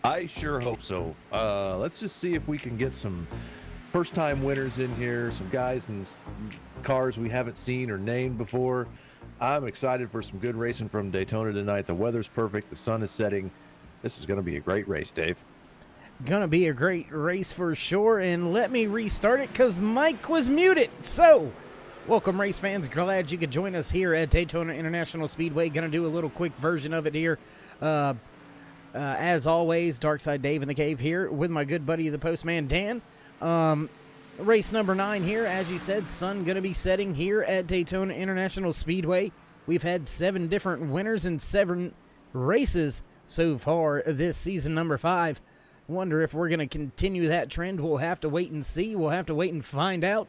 I sure hope so. Let's just see if we can get some first-time winners in here, some guys and cars we haven't seen or named before. I'm excited for some good racing from Daytona tonight. The weather's perfect. The sun is setting. This is going to be a great race, Dave. Gonna be a great race for sure, and let me restart it because Mike was muted. So, welcome race fans. Glad you could join us here at Daytona International Speedway. Gonna do a little quick version of it here. As always, Darkside Dave in the cave here with my good buddy, the Postman Dan. Race number 9 here, as you said, sun going to be setting here at Daytona International Speedway. We've had 7 different winners in 7 races so far this season, number 5. Wonder if we're going to continue that trend. We'll have to wait and see. We'll have to wait and find out.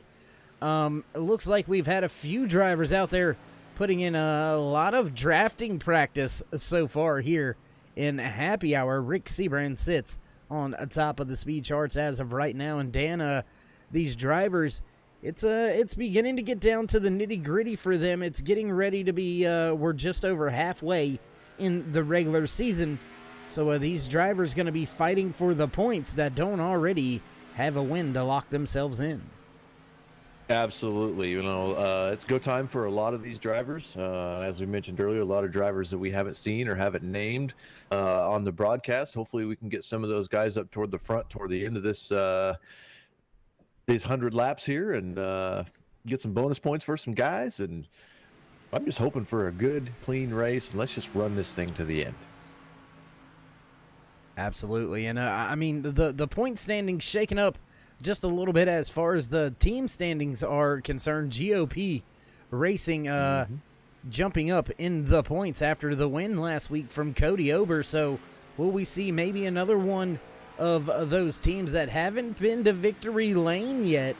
It looks like we've had a few drivers out there putting in a lot of drafting practice so far here in happy hour. Rick Seabrand sits on top of the speed charts as of right now, and Dan, these drivers, it's beginning to get down to the nitty gritty for them. It's getting ready to be we're just over halfway in the regular season, so these drivers going to be fighting for the points that don't already have a win to lock themselves in. Absolutely. It's go time for a lot of these drivers. As we mentioned earlier, a lot of drivers that we haven't seen or haven't named on the broadcast. Hopefully we can get some of those guys up toward the front, toward the end of this these 100 laps here, and get some bonus points for some guys. And I'm just hoping for a good, clean race, and let's just run this thing to the end. Absolutely. And I mean, the point standings shaking up just a little bit as far as the team standings are concerned. GOP Racing jumping up in the points after the win last week from Cody Ober. So will we see maybe another one of those teams that haven't been to victory lane yet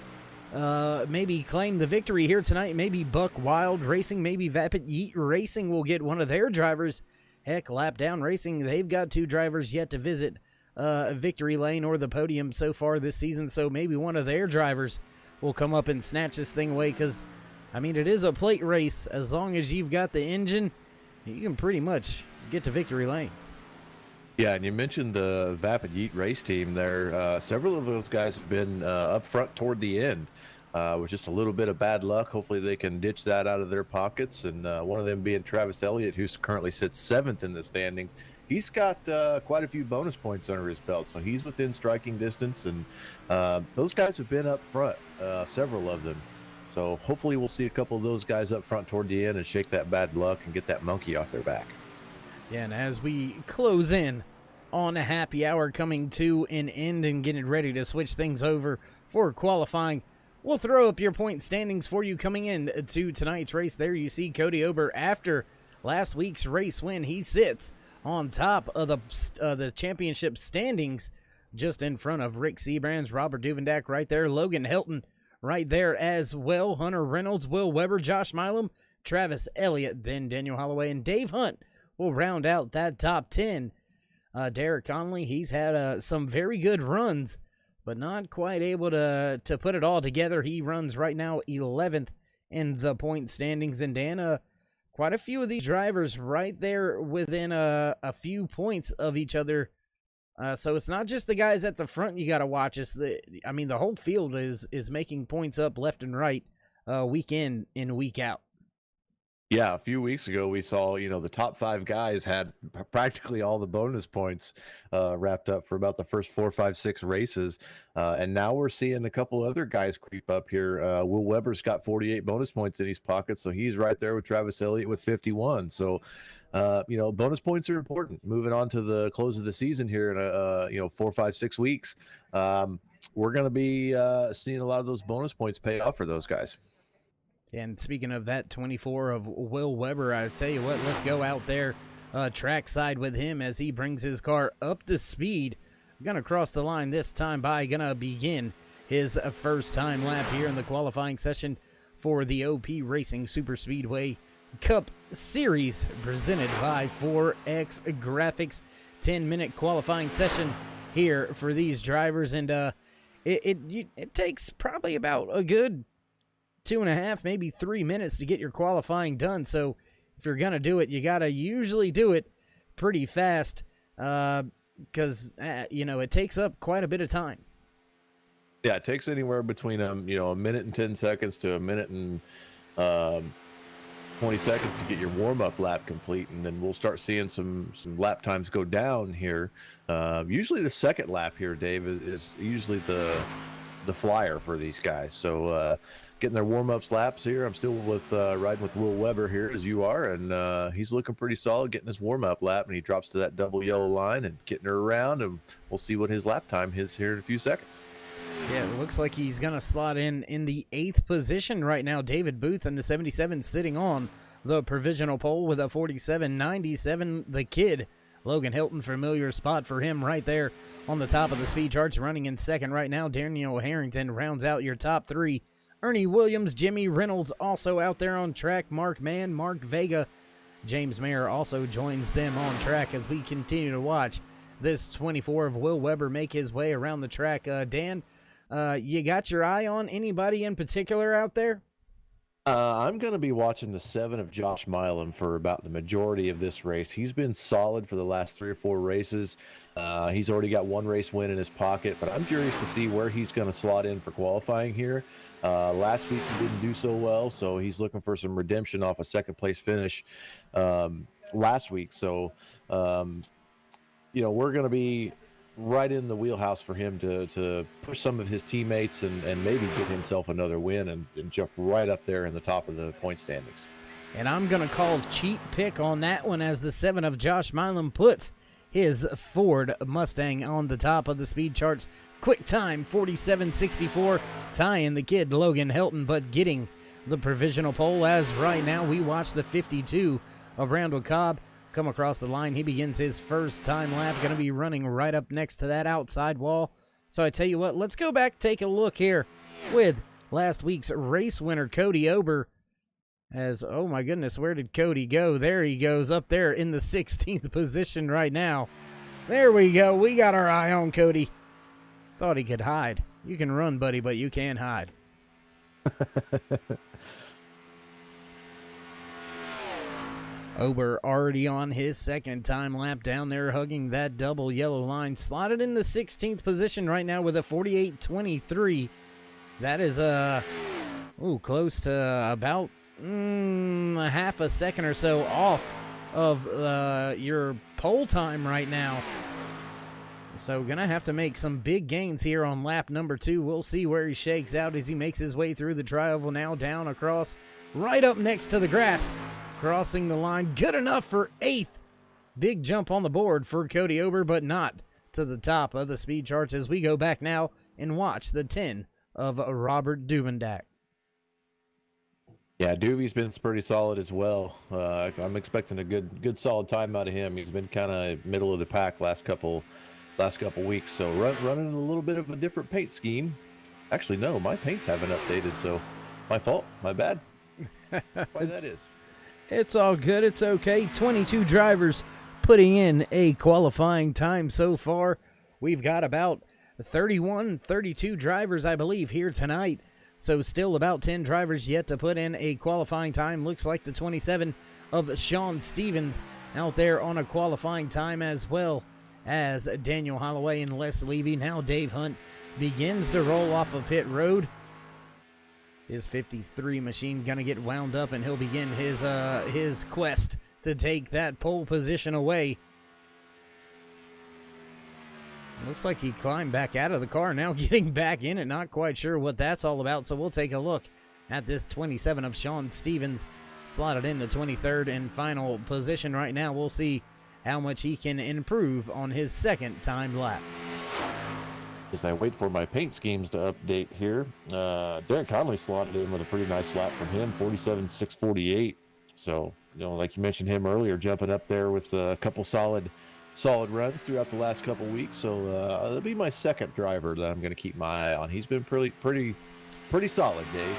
maybe claim the victory here tonight? Maybe Buck Wild Racing, maybe Vapid Yeet Racing will get one of their drivers. Heck, Lap Down Racing, they've got 2 drivers yet to visit victory lane or the podium so far this season, so maybe one of their drivers will come up and snatch this thing away, because I mean, it is a plate race. As long as you've got the engine, you can pretty much get to victory lane. Yeah, and you mentioned the Vapid Yeet race team there. Several of those guys have been up front toward the end with just a little bit of bad luck. Hopefully they can ditch that out of their pockets, and one of them being Travis Elliott, who currently sits 7th in the standings. He's got quite a few bonus points under his belt, so he's within striking distance, and those guys have been up front, several of them. So hopefully we'll see a couple of those guys up front toward the end and shake that bad luck and get that monkey off their back. Yeah, and as we close in on a happy hour coming to an end and getting ready to switch things over for qualifying, we'll throw up your point standings for you coming in to tonight's race. There you see Cody Ober after last week's race win. He sits on top of the championship standings, just in front of Rick Seabrands, Robert Duvendak right there, Logan Helton right there as well, Hunter Reynolds, Will Weber, Josh Milam, Travis Elliott, then Daniel Holloway, and Dave Hunt will round out that top 10. Derek Conley, he's had some very good runs, but not quite able to put it all together. He runs right now 11th in the point standings, and Dan, quite a few of these drivers right there within a few points of each other. So it's not just the guys at the front you got to watch. It's the whole field is making points up left and right, week in and week out. Yeah, a few weeks ago we saw, the top 5 guys had practically all the bonus points wrapped up for about the first 4, 5, 6 races. And now we're seeing a couple other guys creep up here. Will Weber's got 48 bonus points in his pocket, so he's right there with Travis Elliott with 51. So, bonus points are important. Moving on to the close of the season here in 4, 5, 6 weeks, we're going to be seeing a lot of those bonus points pay off for those guys. And speaking of that 24 of Will Weber, I tell you what, let's go out there trackside with him as he brings his car up to speed. Gonna cross the line this time by, gonna begin his first time lap here in the qualifying session for the OP Racing Super Speedway Cup Series presented by 4X Graphics. 10-minute qualifying session here for these drivers, and it takes probably about a good 2.5, maybe 3 minutes to get your qualifying done. So if you're going to do it, you got to usually do it pretty fast. because, it takes up quite a bit of time. Yeah, it takes anywhere between a minute and 10 seconds to a minute and um, 20 seconds to get your warm-up lap complete, and then we'll start seeing some lap times go down here. Usually the second lap here, Dave, is usually the flyer for these guys. So getting their warm-ups laps here. I'm still with riding with Will Weber here as you are, and he's looking pretty solid getting his warm-up lap, and he drops to that double yellow line and getting her around, and we'll see what his lap time is here in a few seconds. Yeah, it looks like he's going to slot in the 8th position right now. David Booth in the 77 sitting on the provisional pole with a 47.97. The kid, Logan Hilton, familiar spot for him right there on the top of the speed charts, running in second right now. Daniel Harrington rounds out your top 3. Ernie Williams, Jimmy Reynolds also out there on track. Mark Mann, Mark Vega, James Mayer also joins them on track as we continue to watch this 24 of Will Weber make his way around the track. Dan, you got your eye on anybody in particular out there? I'm going to be watching the 7 of Josh Milam for about the majority of this race. He's been solid for the last 3 or 4 races. He's already got 1 race win in his pocket, but I'm curious to see where he's going to slot in for qualifying here. Last week he didn't do so well, so he's looking for some redemption off a second-place finish last week. So, we're going to be right in the wheelhouse for him to push some of his teammates and maybe get himself another win and jump right up there in the top of the point standings. And I'm going to call cheap pick on that one as the 7 of Josh Milam puts his Ford Mustang on the top of the speed charts. Quick time, 47.64, tying the kid Logan Hilton, but getting the provisional pole as right now we watch the 52 of Randall Cobb come across the line. He begins his first time lap, going to be running right up next to that outside wall. So I tell you what, let's go back, take a look here with last week's race winner, Cody Ober. As, oh my goodness, where did Cody go? There he goes, up there in the 16th position right now. There we go. We got our eye on Cody. Thought he could hide. You can run, buddy, but you can't hide. Ober already on his second time lap down there, hugging that double yellow line. Slotted in the 16th position right now with a 48.23. That is close to about a half a second or so off of your pole time right now. So gonna have to make some big gains here on lap number 2. We'll see where he shakes out as he makes his way through the tri-oval now, down across, right up next to the grass. Crossing the line, good enough for 8th. Big jump on the board for Cody Ober, but not to the top of the speed charts as we go back now and watch the 10 of Robert Duvendak. Yeah, Doobie's been pretty solid as well. I'm expecting a good solid time out of him. He's been kind of middle of the pack last couple weeks. So running a little bit of a different paint scheme. Actually, no, my paints haven't updated, so my fault, my bad. Why that is. It's all good. It's okay. 22 drivers putting in a qualifying time so far. We've got about 32 drivers, I believe, here tonight. So still about 10 drivers yet to put in a qualifying time. Looks like the 27 of Sean Stevens out there on a qualifying time, as well as Daniel Holloway and Les Levy. Now Dave Hunt begins to roll off of pit road. His 53 machine gonna get wound up, and he'll begin his quest to take that pole position away. Looks like he climbed back out of the car, now getting back in it. Not quite sure what that's all about, so we'll take a look at this 27 of Sean Stevens, slotted in the 23rd and final position right now. We'll see how much he can improve on his second time lap. As I wait for my paint schemes to update here, Darren Conley slotted in with a pretty nice lap from him, 47.648. So, like you mentioned him earlier, jumping up there with a couple solid runs throughout the last couple weeks. So it'll be my second driver that I'm going to keep my eye on. He's been pretty solid, Dave.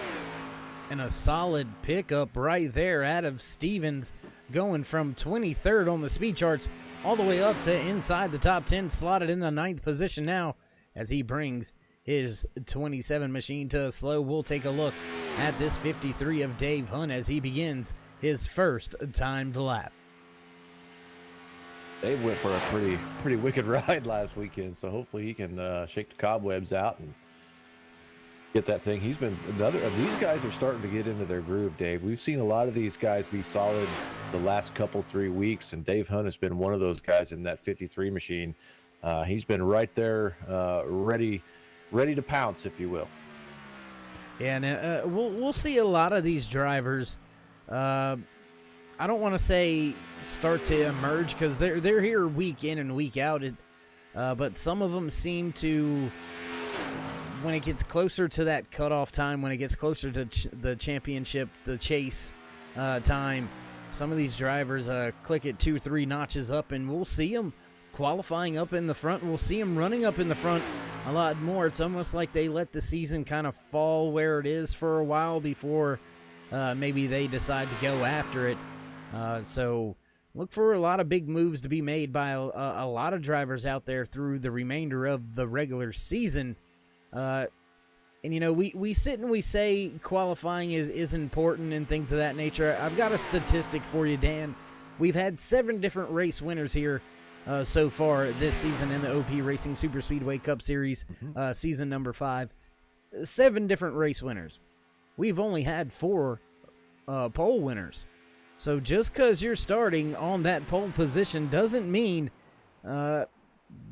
And a solid pickup right there out of Stevens, going from 23rd on the speed charts all the way up to inside the top 10, slotted in the 9th position now, as he brings his 27 machine to a slow. We'll take a look at this 53 of Dave Hunt as he begins his first timed lap. Dave went for a pretty wicked ride last weekend, so hopefully he can shake the cobwebs out and get that thing. He's been another. These guys are starting to get into their groove, Dave. We've seen a lot of these guys be solid the last couple 3 weeks, and Dave Hunt has been one of those guys in that 53 machine. He's been right there, ready to pounce, if you will. Yeah, and we'll see a lot of these drivers. I don't want to say start to emerge because they're here week in and week out. But some of them seem to, when it gets closer to that cutoff time, when it gets closer to the championship, the chase time, some of these drivers click it 2-3 notches up, and we'll see them qualifying up in the front. We'll see them running up in the front a lot more. It's almost like they let the season kind of fall where it is for a while before maybe they decide to go after it. So look for a lot of big moves to be made by a lot of drivers out there through the remainder of the regular season. And, you know, we sit and we say qualifying is important and things of that nature. I've got a statistic for you, Dan. We've had 7 different race winners here so far this season in the OP Racing Super Speedway Cup Series, season number 5. 7 different race winners. We've only had 4 pole winners. So just because you're starting on that pole position doesn't mean you're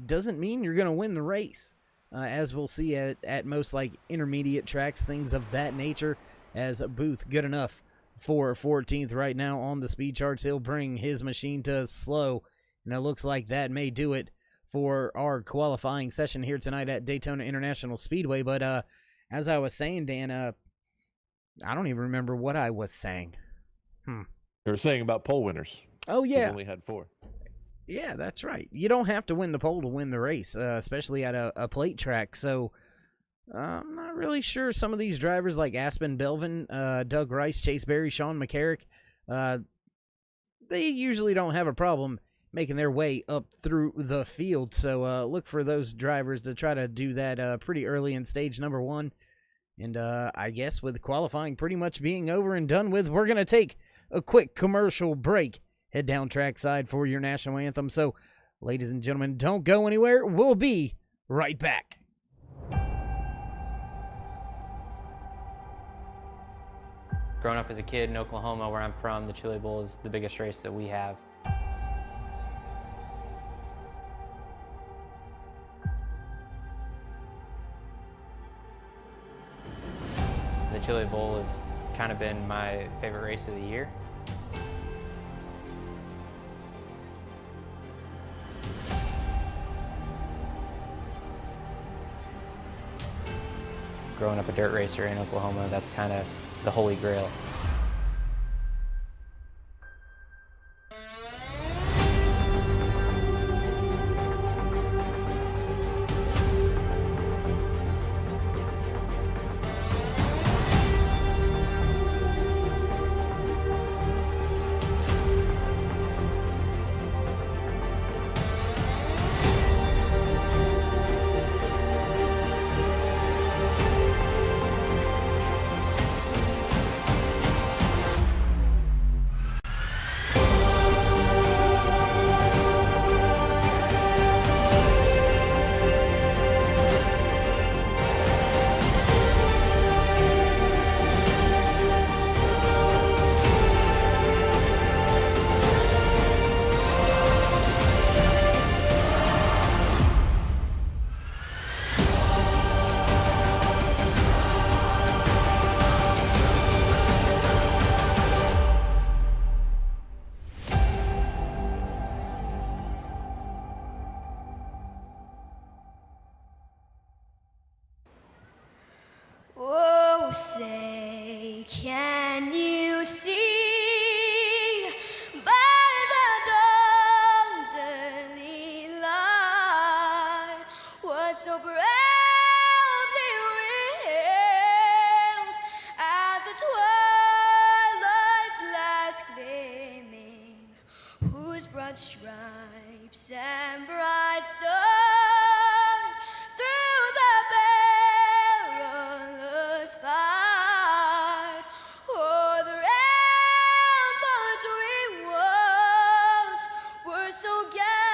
going to win the race. As we'll see at most like intermediate tracks, things of that nature. As Booth, good enough for 14th right now on the speed charts. He'll bring his machine to slow, and it looks like that may do it for our qualifying session here tonight at Daytona International Speedway. But as I was saying, Dan, I don't even remember what I was saying. They were saying about pole winners. Oh, yeah. We've only had 4. Yeah, that's right. You don't have to win the pole to win the race, especially at a plate track. So I'm not really sure some of these drivers like Aspen Belvin, Doug Rice, Chase Berry, Sean McCarrick, they usually don't have a problem making their way up through the field. So look for those drivers to try to do that pretty early in stage number 1. And I guess with qualifying pretty much being over and done with, we're going to take a quick commercial break. Head down trackside for your national anthem. So, ladies and gentlemen, don't go anywhere. We'll be right back. Growing up as a kid in Oklahoma, where I'm from, the Chili Bowl is the biggest race that we have. The Chili Bowl has kind of been my favorite race of the year. Growing up a dirt racer in Oklahoma, that's kind of the holy grail. Oh, say, can you see by the dawn's early light what so proudly wailed at the twilight's last gleaming, whose broad stripes and bright stars through the perilous fight o'er the ramparts we watched were so gallant.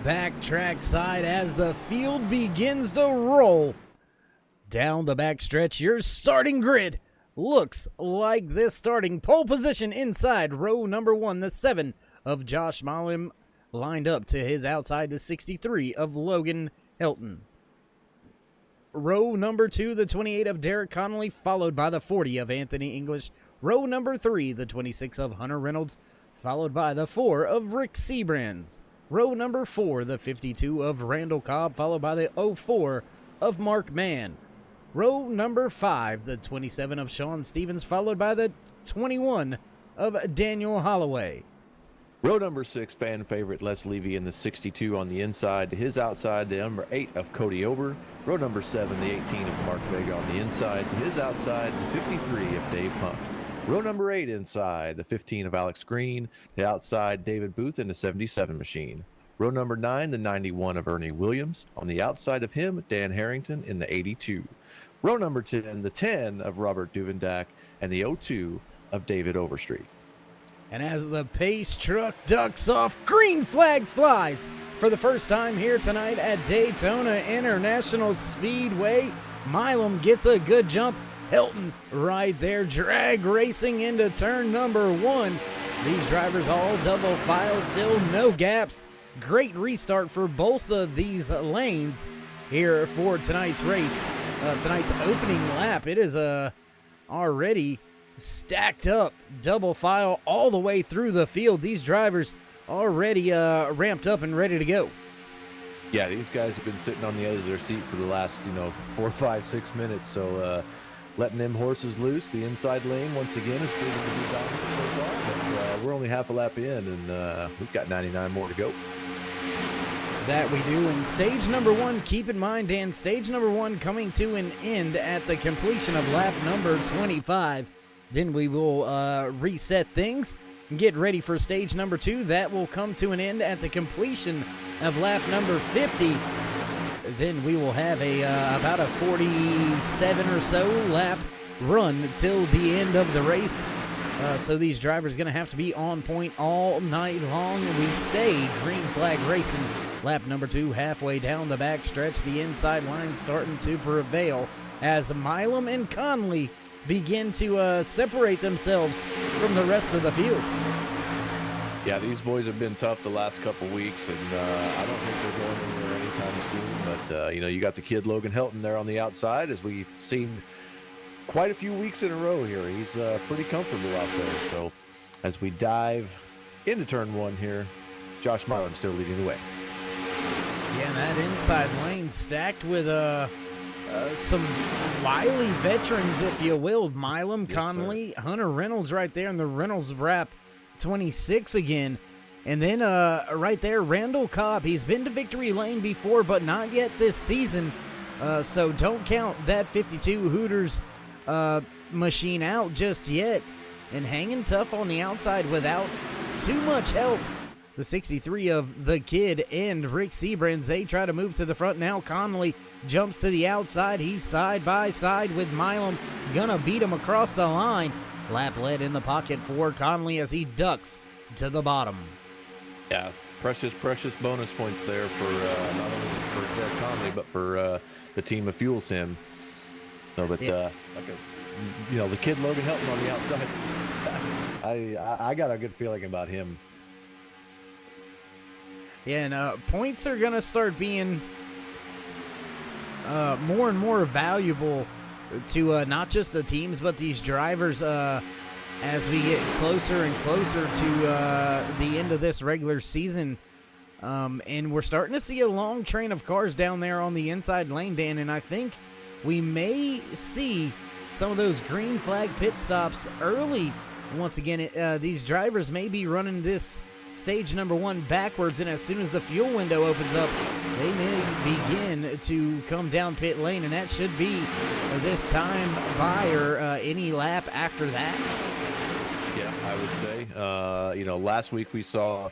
backtrack side as the field begins to roll down the backstretch. Your starting grid looks like this. Starting pole position inside row number 1, the 7 of Josh Mollum, lined up to his outside, the 63 of Logan Helton. Row number 2, the 28 of Derek Connolly, followed by the 40 of Anthony English. Row number 3, the 26 of Hunter Reynolds, followed by the 4 of Rick Seabrands. Row number 4, the 52 of Randall Cobb, followed by the 04 of Mark Mann. Row number 5, the 27 of Sean Stevens, followed by the 21 of Daniel Holloway. Row number 6, fan favorite Les Levy in the 62 on the inside. To his outside, the number 8 of Cody Ober. Row number 7, the 18 of Mark Vega on the inside. To his outside, the 53 of Dave Hunt. Row number 8 inside, the 15 of Alex Green. The outside, David Booth in the 77 machine. Row number 9, the 91 of Ernie Williams. On the outside of him, Dan Harrington in the 82. Row number 10, the 10 of Robert Duvendak. And the 02 of David Overstreet. And as the pace truck ducks off, green flag flies for the first time here tonight at Daytona International Speedway. Milam gets a good jump. Helton right there, drag racing into turn number 1. These drivers all double file, still no gaps. Great restart for both of these lanes here for tonight's race. Tonight's opening lap, it is already stacked up, double file all the way through the field. These drivers already ramped up and ready to go. Yeah, these guys have been sitting on the edge of their seat for the last, 4, 5, 6 minutes. So letting them horses loose. The inside lane, once again, is proving to be dominant so far. But we're only half a lap in, and we've got 99 more to go. That we do. In stage number 1, keep in mind, Dan, stage number 1 coming to an end at the completion of lap number 25. Then we will reset things and get ready for stage number 2. That will come to an end at the completion of lap number 50. Then we will have about a 47 or so lap run till the end of the race. So these drivers going to have to be on point all night long. We stay green flag racing. Lap number 2, halfway down the back stretch. The inside line starting to prevail as Milam and Conley begin to separate themselves from the rest of the field. Yeah, these boys have been tough the last couple weeks, and I don't think they're going anywhere anytime soon. But, you got the kid Logan Helton there on the outside, as we've seen quite a few weeks in a row here. He's pretty comfortable out there. So as we dive into turn 1 here, Josh Milam still leading the way. Yeah, and that inside lane stacked with some wily veterans, if you will. Milam, Yes, Conley, Hunter Reynolds right there in the Reynolds wrap 26 again. And then right there, Randall Cobb. He's been to victory lane before, but not yet this season. So don't count that 52 Hooters machine out just yet. And hanging tough on the outside without too much help. The 63 of the kid and Rick Seabrands, they try to move to the front. Now Conley jumps to the outside. He's side by side with Milam. Gonna beat him across the line. Lap lead in the pocket for Conley as he ducks to the bottom. Yeah, precious bonus points there for not only for Derek Conley, but for the team of Fuel Sim. So, but the kid Logan Helton on the outside, I got a good feeling about him. Yeah, and points are going to start being more and more valuable to not just the teams, but these drivers as we get closer and closer to the end of this regular season. And we're starting to see a long train of cars down there on the inside lane, Dan, and I think we may see some of those green flag pit stops early. Once again, these drivers may be running this stage number 1 backwards, and as soon as the fuel window opens up, they may begin to come down pit lane, and that should be this time by or any lap after that. Yeah, I would say. Last week we saw,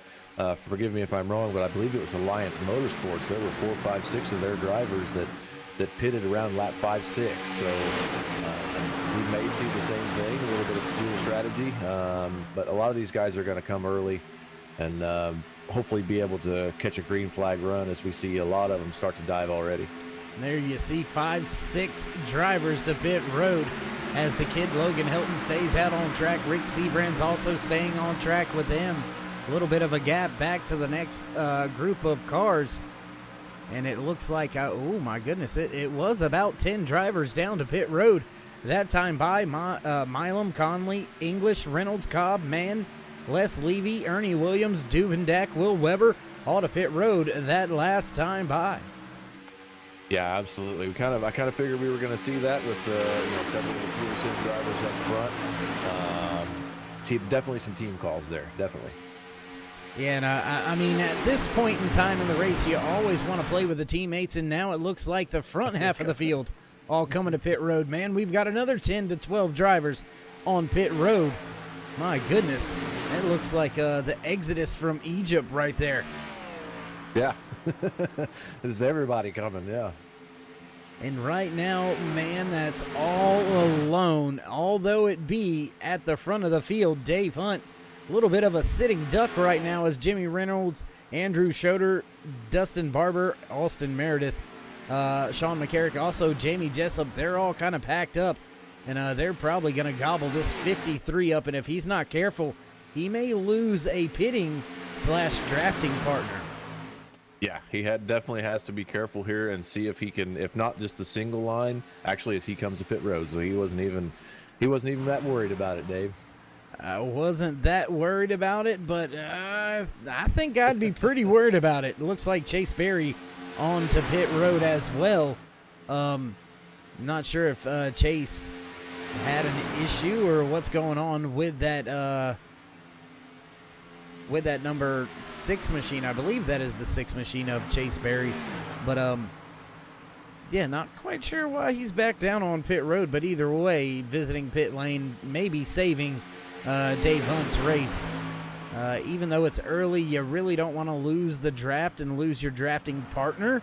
forgive me if I'm wrong, but I believe it was Alliance Motorsports. There were 4, 5, 6 of their drivers that pitted around lap 5, 6. So we may see the same thing, a little bit of fuel strategy. But a lot of these guys are going to come early. And hopefully be able to catch a green flag run, as we see a lot of them start to dive already. And there you see 5-6 drivers to pit road as the kid Logan Hilton stays out on track. Rick Seabrand's also staying on track with him. A little bit of a gap back to the next group of cars. And it looks like, oh my goodness, it was about 10 drivers down to pit road. That time by Milam, Conley, English, Reynolds, Cobb, Mann, Les Levy, Ernie Williams, Duvendak, Will Weber, all to pit road that last time by. Yeah, absolutely. I kind of figured we were going to see that with several of the Peterson drivers up front. Definitely some team calls there, definitely. Yeah, and I mean, at this point in time in the race, you always want to play with the teammates, and now it looks like the front half of the field all coming to pit road. Man, we've got another 10 to 12 drivers on pit road. My goodness, that looks like the exodus from Egypt right there. Yeah, there's everybody coming, yeah. And right now, man, that's all alone, although it be at the front of the field. Dave Hunt, a little bit of a sitting duck right now as Jimmy Reynolds, Andrew Schroeder, Dustin Barber, Austin Meredith, Sean McCarrick, also Jamie Jessup, they're all kind of packed up, and they're probably going to gobble this 53 up, and if he's not careful, he may lose a pitting/drafting partner. Yeah, he definitely has to be careful here and see if he can, if not just the single line, actually as he comes to pit road. So he wasn't even that worried about it, Dave. I wasn't that worried about it, but I think I'd be pretty worried about it. It looks like Chase Berry on to pit road as well. Not sure if Chase had an issue or what's going on with that number 6 machine. I believe that is the 6 machine of Chase Berry. But, yeah, not quite sure why he's back down on pit road. But either way, visiting pit lane, maybe saving Dave Hunt's race. Even though it's early, you really don't want to lose the draft and lose your drafting partner.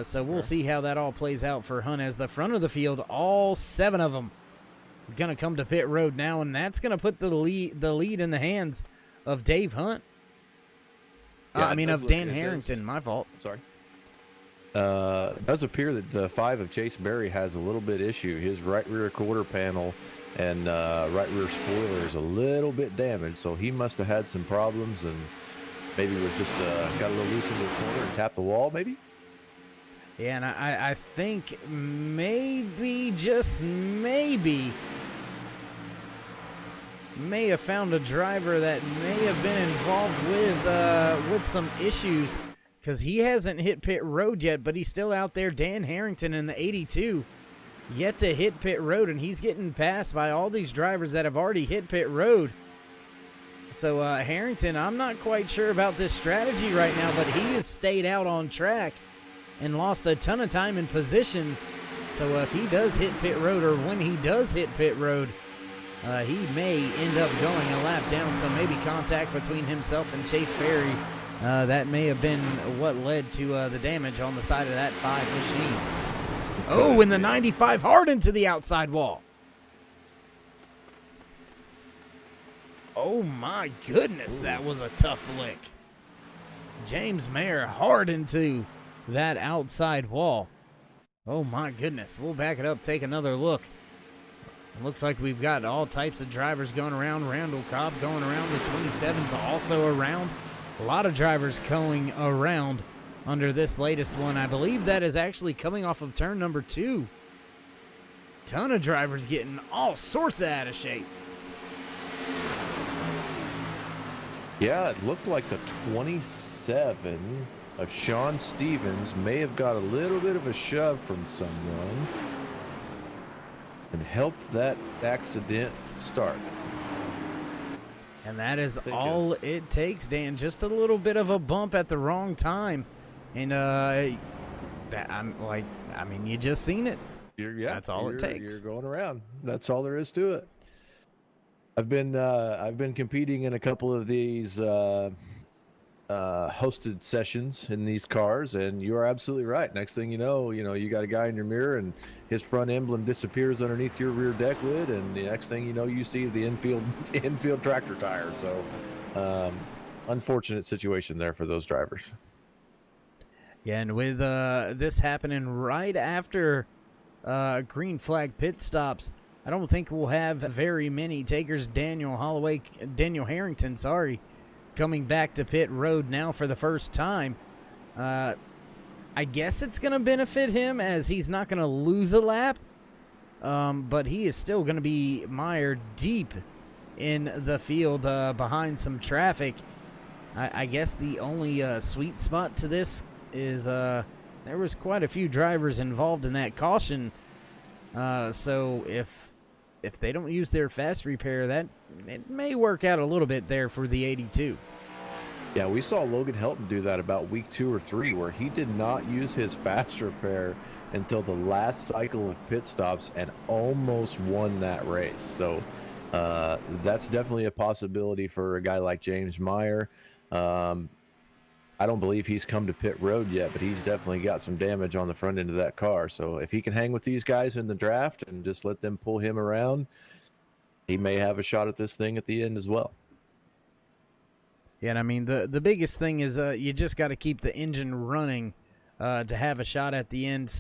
So we'll see how that all plays out for Hunt as the front of the field, all 7 of them going to come to pit road now. And that's going to put the lead in the hands of Dave Hunt. Yeah, of Dan Harrington. My fault. Sorry. It does appear that 5 of Chase Berry has a little bit issue. His right rear quarter panel and right rear spoiler is a little bit damaged, so he must have had some problems and maybe was just got a little loose into the corner and tapped the wall, maybe? Yeah, and I think maybe, just maybe, may have found a driver that may have been involved with some issues, because he hasn't hit pit road yet, but he's still out there. Dan Harrington in the 82 yet to hit pit road, and he's getting passed by all these drivers that have already hit pit road. So Harrington, I'm not quite sure about this strategy right now, but he has stayed out on track and lost a ton of time in position. So if he does hit pit road, or when he does hit pit road, he may end up going a lap down, so maybe contact between himself and Chase Berry. That may have been what led to the damage on the side of that 5 machine. Oh, and the 95 hard into the outside wall. Oh, my goodness, that was a tough lick. James Mayer hard into that outside wall. Oh, my goodness. We'll back it up, take another look. It looks like we've got all types of drivers going around. Randall Cobb going around. The 27's also around. A lot of drivers going around under this latest one. I believe that is actually coming off of turn number 2. Ton of drivers getting all sorts of out of shape. Yeah, it looked like the 27 of Sean Stevens may have got a little bit of a shove from someone and helped that accident start. And that is all it takes, Dan. Just a little bit of a bump at the wrong time. And you just seen it. That's all it takes. You're going around. That's all there is to it. I've been competing in a couple of these hosted sessions in these cars, and you are absolutely right. Next thing you know, you got a guy in your mirror, and his front emblem disappears underneath your rear deck lid, and the next thing you know, you see the infield tractor tire. So unfortunate situation there for those drivers. Yeah, and with this happening right after green flag pit stops, I don't think we'll have very many takers. Daniel Harrington, coming back to pit road now for the first time. I guess it's going to benefit him as he's not going to lose a lap, but he is still going to be mired deep in the field behind some traffic. I guess the only sweet spot to this is there was quite a few drivers involved in that caution. So if they don't use their fast repair, that it may work out a little bit there for the 82. Yeah, we saw Logan Helton do that about week 2 or 3, where he did not use his fast repair until the last cycle of pit stops and almost won that race. So that's definitely a possibility for a guy like James Meyer. I don't believe he's come to pit road yet, but he's definitely got some damage on the front end of that car. So if he can hang with these guys in the draft and just let them pull him around, he may have a shot at this thing at the end as well. Yeah, and I mean the biggest thing is you just got to keep the engine running to have a shot at the end.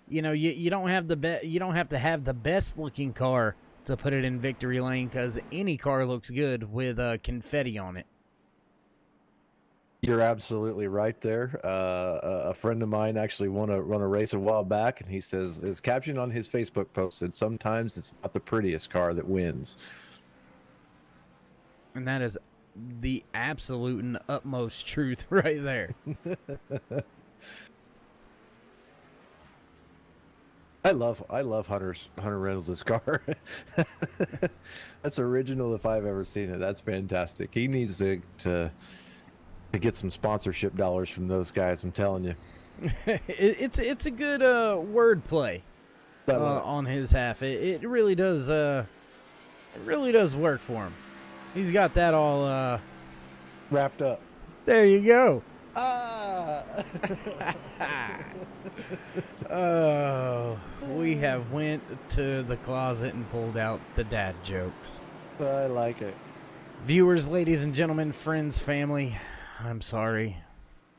You know, you don't have you don't have to have the best looking car to put it in victory lane, because any car looks good with confetti on it. You're absolutely right there. A friend of mine actually won a race a while back, and he says his caption on his Facebook post said, "Sometimes it's not the prettiest car that wins." And that is the absolute and utmost truth right there. I love Hunter Reynolds' car. That's original if I've ever seen it. That's fantastic. He needs to get some sponsorship dollars from those guys, I'm telling you. It's a good word play on his half. It really does work for him. He's got that all wrapped up. There you go. Ah. Oh, we have went to the closet and pulled out the dad jokes. I like it. Viewers, ladies and gentlemen, friends, family, I'm sorry.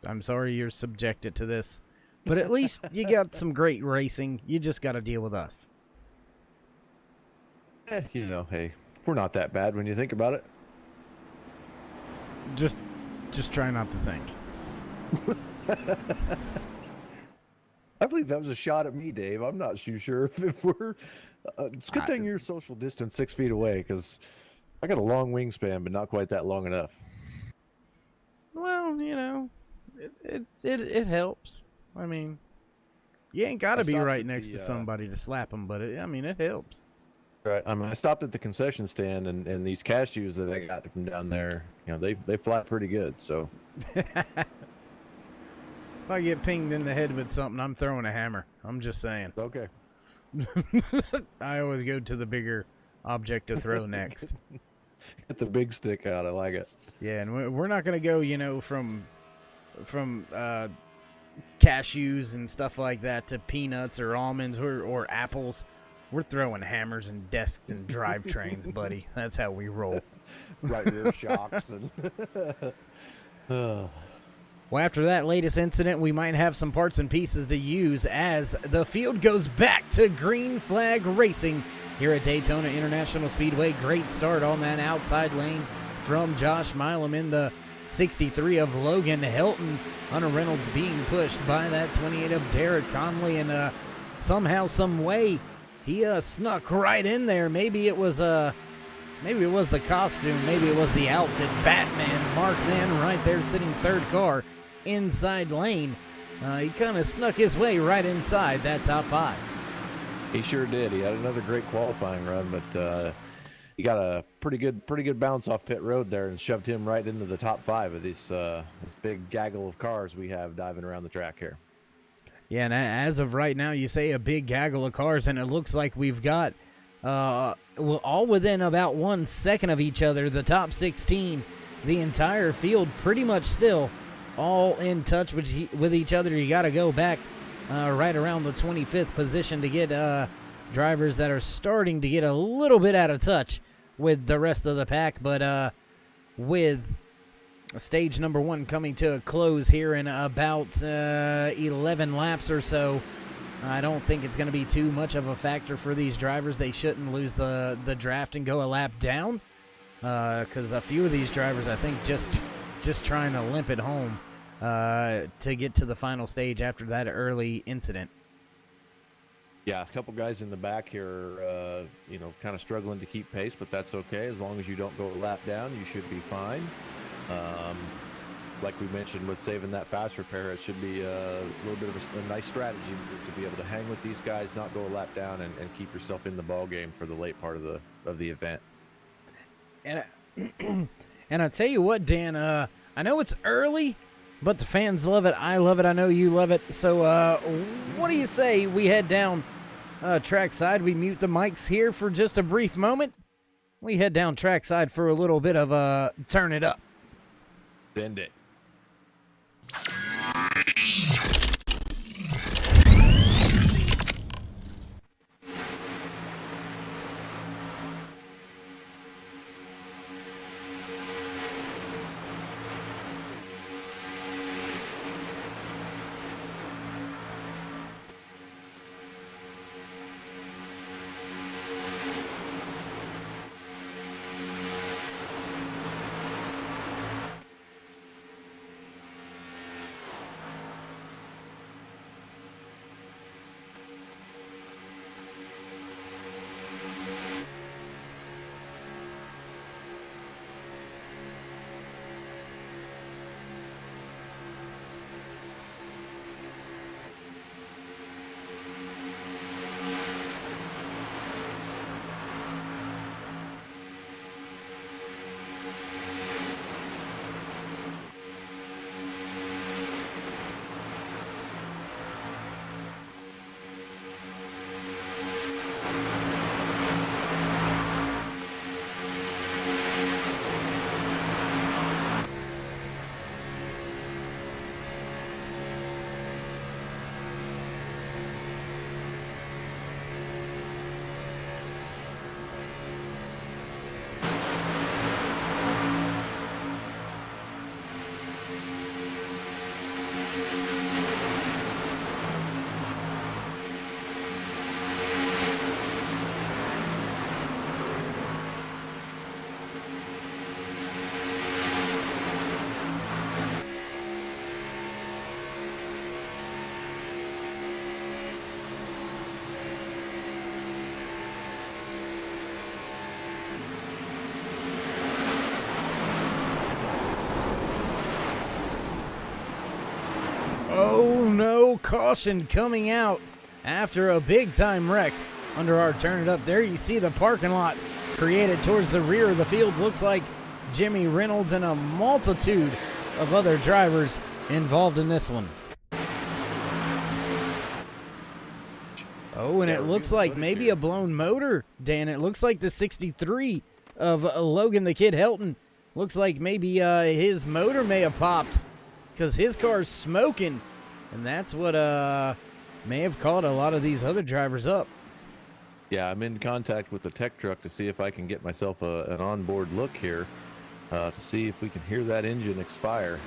I'm sorry you're subjected to this. But at least you got some great racing. You just got to deal with us. You know, hey, we're not that bad when you think about it. Just try not to think. I believe that was a shot at me, Dave. I'm not too sure if we're... it's a good thing you're social distance 6 feet away, because I got a long wingspan, but not quite that long enough. Well, you know, it helps. I mean, you ain't got to be right next to somebody to slap them, but it helps. Right. I mean, I stopped at the concession stand, and these cashews that I got from down there, you know, they fly pretty good. So if I get pinged in the head with something, I'm throwing a hammer. I'm just saying. Okay. I always go to the bigger object to throw next. Get the big stick out. I like it. Yeah, and we're not gonna go, you know, from cashews and stuff like that to peanuts or almonds or apples. We're throwing hammers and desks and drivetrains, buddy. That's how we roll. Right rear shocks and. Well, after that latest incident, we might have some parts and pieces to use as the field goes back to green flag racing here at Daytona International Speedway. Great start on that outside lane from Josh Milam in the 63 of Logan Helton. Hunter Reynolds being pushed by that 28 of Derek Conley, and somehow, some way, he snuck right in there. Maybe it was the costume, maybe it was the outfit. Batman Mark then right there sitting third car inside lane. He kind of snuck his way right inside that top 5. He sure did. He had another great qualifying run, but he got a pretty good bounce off pit road there and shoved him right into the top 5 of this big gaggle of cars we have diving around the track here. Yeah, and as of right now, you say a big gaggle of cars, and it looks like we've got all within about 1 second of each other. The top 16, the entire field pretty much still all in touch with each other. You got to go back right around the 25th position to get drivers that are starting to get a little bit out of touch with the rest of the pack. But with Stage number 1 coming to a close here in about 11 laps or so. I don't think it's going to be too much of a factor for these drivers. They shouldn't lose the draft and go a lap down, because a few of these drivers, I think, just trying to limp it home to get to the final stage after that early incident. Yeah, a couple guys in the back here, kind of struggling to keep pace, but that's okay. As long as you don't go a lap down, you should be fine. Like we mentioned with saving that fast repair, it should be a little bit of a nice strategy to be able to hang with these guys, not go a lap down, and keep yourself in the ball game for the late part of the event. And and I tell you what, Dan, I know it's early, but the fans love it. I love it. I know you love it. So what do you say we head down trackside? We mute the mics here for just a brief moment. We head down trackside for a little bit of turn it up. Bend it. Oh no, caution coming out after a big time wreck under our turn it up. There you see the parking lot created towards the rear of the field. Looks like Jimmy Reynolds and a multitude of other drivers involved in this one. Oh, and it looks like maybe a blown motor, Dan. It looks like the 63 of Logan the Kid Helton. Looks like maybe his motor may have popped because his car's smoking, and that's what may have caught a lot of these other drivers up. Yeah, I'm in contact with the tech truck to see if I can get myself an onboard look here to see if we can hear that engine expire.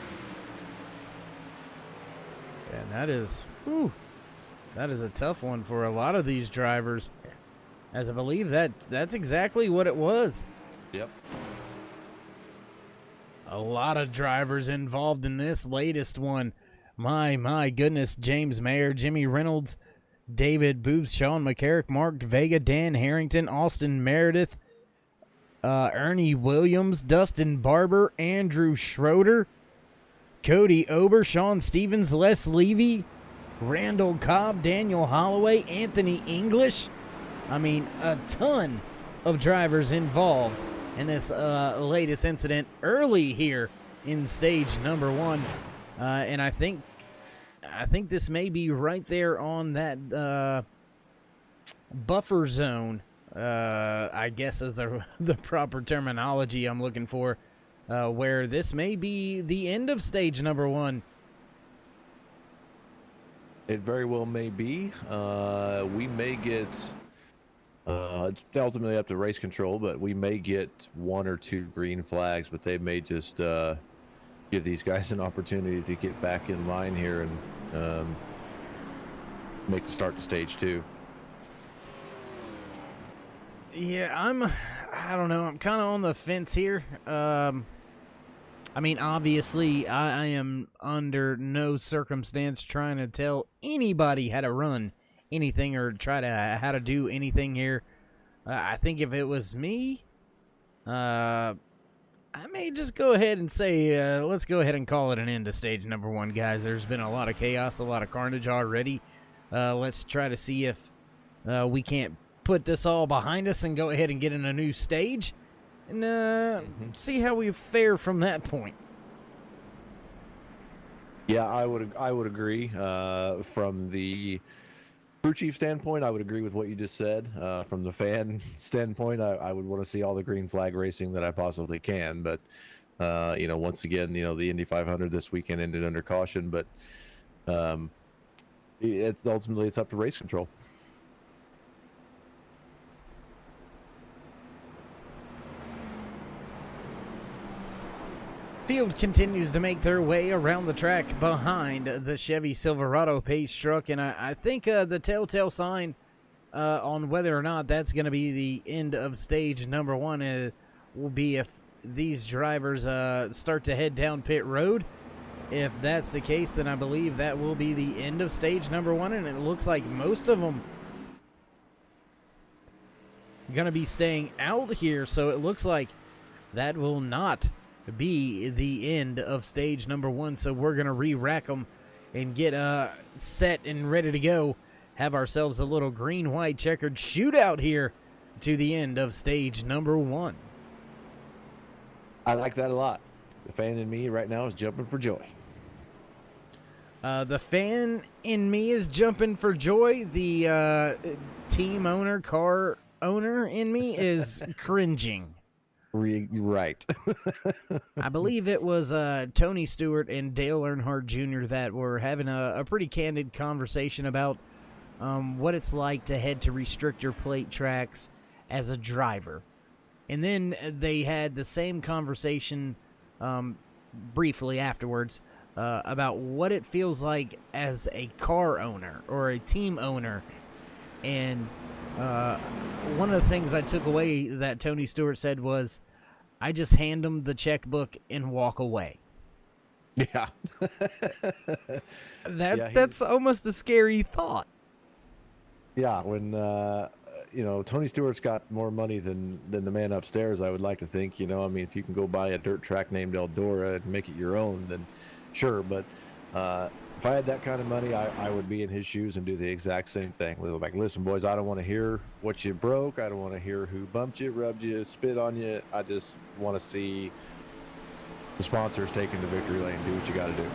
And that is a tough one for a lot of these drivers, as I believe that's exactly what it was. Yep. A lot of drivers involved in this latest one. My goodness. James Mayer, Jimmy Reynolds, David Booth, Sean McCarrick, Mark Vega, Dan Harrington, Austin Meredith, Ernie Williams, Dustin Barber, Andrew Schroeder, Cody Ober, Sean Stevens, Les Levy, Randall Cobb, Daniel Holloway, Anthony English. I mean, a ton of drivers involved in this latest incident early here in stage number 1. And I think this may be right there on that buffer zone, I guess is the proper terminology I'm looking for, where this may be the end of stage number 1. It very well may be. We may get, it's ultimately up to race control, but we may get 1 or 2 green flags, but they may just give these guys an opportunity to get back in line here and make the start to stage 2. Yeah, I don't know. I'm kind of on the fence here. I mean, obviously, I am under no circumstance trying to tell anybody how to run anything or try to how to do anything here. I think if it was me, I may just go ahead and say, let's go ahead and call it an end to stage number 1, guys. There's been a lot of chaos, a lot of carnage already. Let's try to see if we can't put this all behind us and go ahead and get in a new stage and see how we fare from that point. Yeah, I would agree. From the crew chief standpoint, I would agree with what you just said. From the fan standpoint, I would want to see all the green flag racing that I possibly can. But once again, the Indy 500 this weekend ended under caution. But it's up to race control. Field continues to make their way around the track behind the Chevy Silverado pace truck, and I think the telltale sign on whether or not that's going to be the end of stage number 1 will be if these drivers start to head down pit road. If that's the case, then I believe that will be the end of stage number 1, and it looks like most of them are going to be staying out here, so it looks like that will not be the end of stage number 1. So we're going to re-rack them and get set and ready to go. Have ourselves a little green-white checkered shootout here to the end of stage number 1. I like that a lot. The fan in me right now is jumping for joy. The fan in me is jumping for joy. The team owner, car owner in me is cringing. Right. I believe it was Tony Stewart and Dale Earnhardt Jr. that were having a pretty candid conversation about what it's like to head to restrictor plate tracks as a driver. And then they had the same conversation briefly afterwards about what it feels like as a car owner or a team owner. And one of the things I took away that Tony Stewart said was, I just hand them the checkbook and walk away. Yeah. That's almost a scary thought. Yeah, when Tony Stewart's got more money than the man upstairs, I would like to think. I mean, if you can go buy a dirt track named Eldora and make it your own, then sure. But if I had that kind of money, I would be in his shoes and do the exact same thing. We'll be like, listen, boys, I don't want to hear what you broke. I don't want to hear who bumped you, rubbed you, spit on you. I just want to see the sponsors taking the victory lane. Do what you got to do.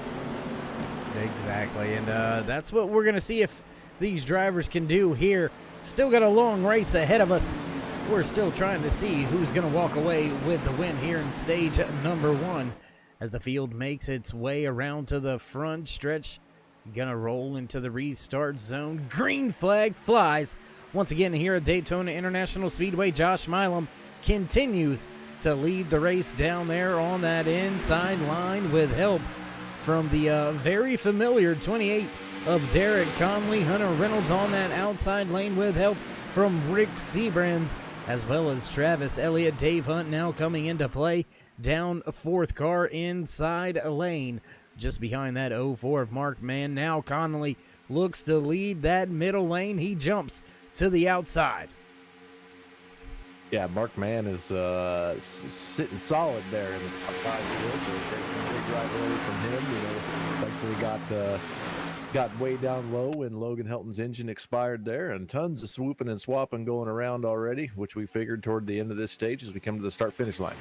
Exactly, and that's what we're going to see if these drivers can do here. Still got a long race ahead of us. We're still trying to see who's going to walk away with the win here in stage number 1. As the field makes its way around to the front stretch, gonna roll into the restart zone. Green flag flies. Once again here at Daytona International Speedway, Josh Milam continues to lead the race down there on that inside line with help from the very familiar 28 of Derek Conley. Hunter Reynolds on that outside lane with help from Rick Sebrands, as well as Travis Elliott. Dave Hunt now coming into play down a 4th car inside a lane. Just behind that 04 of Mark Mann. Now Connolly looks to lead that middle lane. He jumps to the outside. Yeah, Mark Mann is sitting solid there in the top 5 still, so great drive early from him. Thankfully got way down low when Logan Helton's engine expired there, and tons of swooping and swapping going around already, which we figured toward the end of this stage as we come to the start-finish line.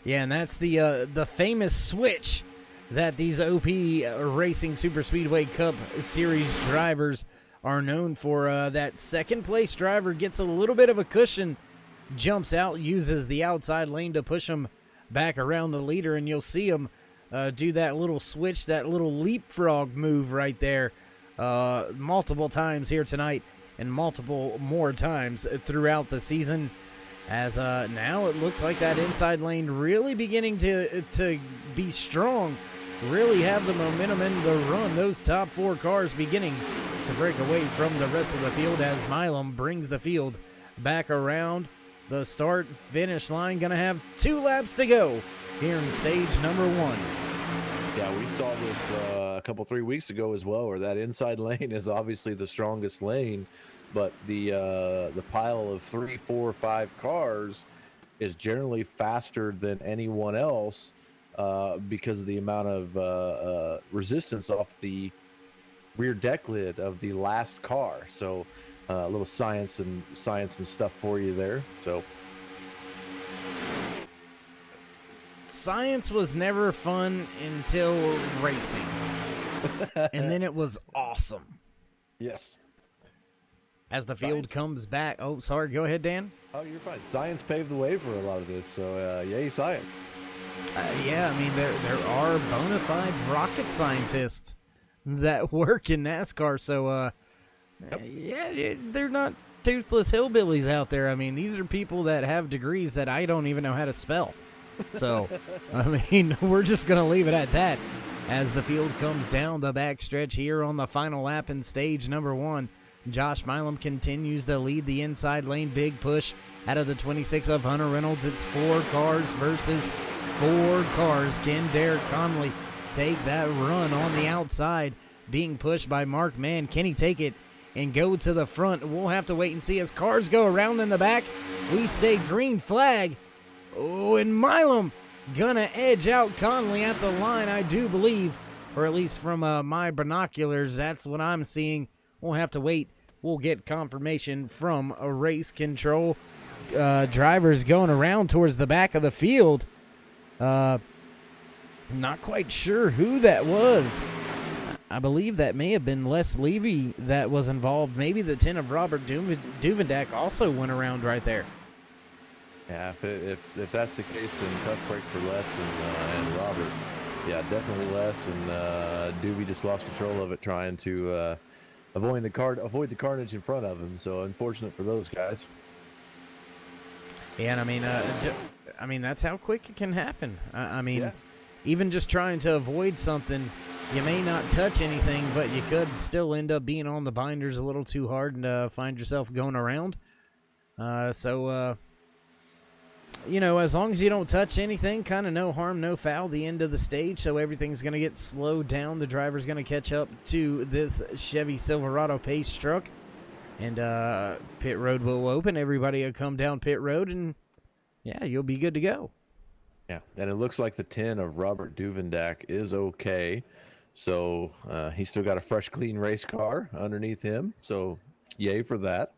Yeah, and that's the famous switch that these OP Racing Super Speedway Cup Series drivers are known for. That second-place driver gets a little bit of a cushion, jumps out, uses the outside lane to push him back around the leader, and you'll see him do that little switch, that little leapfrog move right there multiple times here tonight and multiple more times throughout the season. as now it looks like that inside lane really beginning to be strong, really have the momentum and the run. Those top 4 cars beginning to break away from the rest of the field as Milam brings the field back around the start-finish line. Going to have 2 laps to go here in stage number 1. Yeah, we saw this a couple 3 weeks ago as well, where that inside lane is obviously the strongest lane, but the pile of 3, 4, 5 cars is generally faster than anyone else because of the amount of resistance off the rear deck lid of the last car. So a little science and stuff for you there. So science was never fun until racing, and then it was awesome. Yes. As the field comes back. Oh, sorry. Go ahead, Dan. Oh, you're fine. Science paved the way for a lot of this. So yay, science. Yeah, I mean, there are bona fide rocket scientists that work in NASCAR. So, yeah, they're not toothless hillbillies out there. I mean, these are people that have degrees that I don't even know how to spell. So, I mean, we're just going to leave it at that as the field comes down the backstretch here on the final lap in stage number 1. Josh Milam continues to lead the inside lane. Big push out of the 26 of Hunter Reynolds. It's 4 cars versus 4 cars. Can Derek Conley take that run on the outside? Being pushed by Mark Mann. Can he take it and go to the front? We'll have to wait and see as cars go around in the back. We stay green flag. Oh, and Milam gonna edge out Conley at the line, I do believe, or at least from my binoculars, that's what I'm seeing. We'll have to wait. We'll get confirmation from a race control. Drivers going around towards the back of the field. Not quite sure who that was. I believe that may have been Les Levy that was involved. Maybe the 10 of Robert Duvendak also went around right there. Yeah, if that's the case, then tough break for Les and Robert. Yeah, definitely Les, and Doobie just lost control of it trying to avoid the carnage in front of him. So unfortunate for those guys. Yeah, and I mean that's how quick it can happen. I mean, yeah. Even just trying to avoid something, you may not touch anything, but you could still end up being on the binders a little too hard and find yourself going around. You know, as long as you don't touch anything, kind of no harm, no foul, the end of the stage, so everything's going to get slowed down. The driver's going to catch up to this Chevy Silverado pace truck, and pit road will open. Everybody will come down pit road, and, yeah, you'll be good to go. Yeah, and it looks like the 10 of Robert Duvendak is okay, so he's still got a fresh, clean race car underneath him, so yay for that.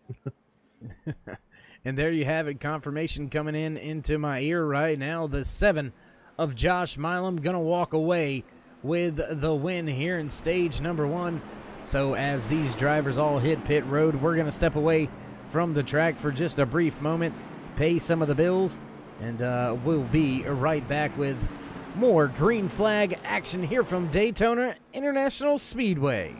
And there you have it, confirmation coming into my ear right now. The 7 of Josh Milam going to walk away with the win here in stage number 1. So as these drivers all hit pit road, we're going to step away from the track for just a brief moment, pay some of the bills, and we'll be right back with more green flag action here from Daytona International Speedway.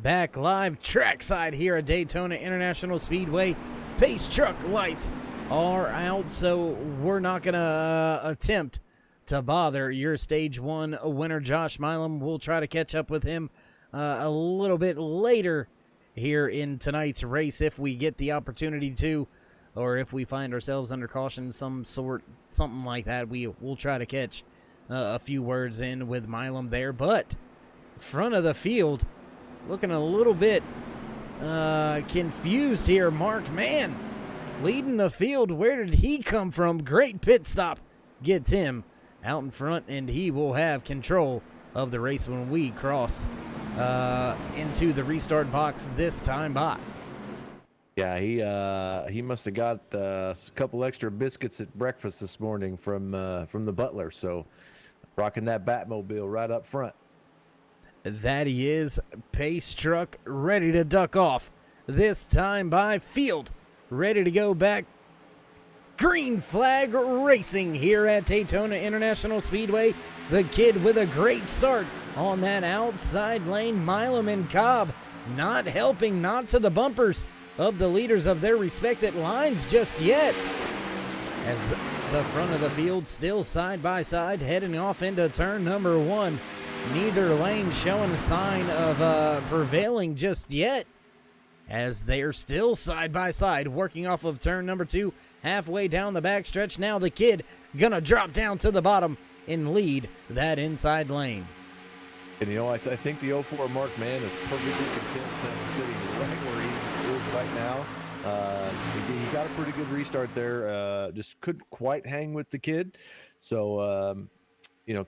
back live trackside here at Daytona International Speedway. Pace truck lights are out, so we're not going to attempt to bother your Stage 1 winner, Josh Milam. We'll try to catch up with him a little bit later here in tonight's race if we get the opportunity to, or if we find ourselves under caution, something like that. We'll try to catch a few words in with Milam there. But front of the field, looking a little bit confused here. Mark Mann leading the field. Where did he come from? Great pit stop gets him out in front, and he will have control of the race when we cross into the restart box this time by. Yeah, he must have got a couple extra biscuits at breakfast this morning from the butler. So rocking that Batmobile right up front. That he is. Pace truck ready to duck off. This time by field. Ready to go back. Green flag racing here at Daytona International Speedway. The kid with a great start on that outside lane. Milam and Cobb not helping, not to the bumpers of the leaders of their respected lines just yet. As the front of the field still side by side heading off into turn number 1. Neither lane showing a sign of prevailing just yet, as they're still side by side working off of turn number 2 halfway down the backstretch. Now the kid gonna drop down to the bottom and lead that inside lane. And I think the 04 Mark Mann is perfectly content sitting right where he is right now. He got a pretty good restart there. Just couldn't quite hang with the kid. So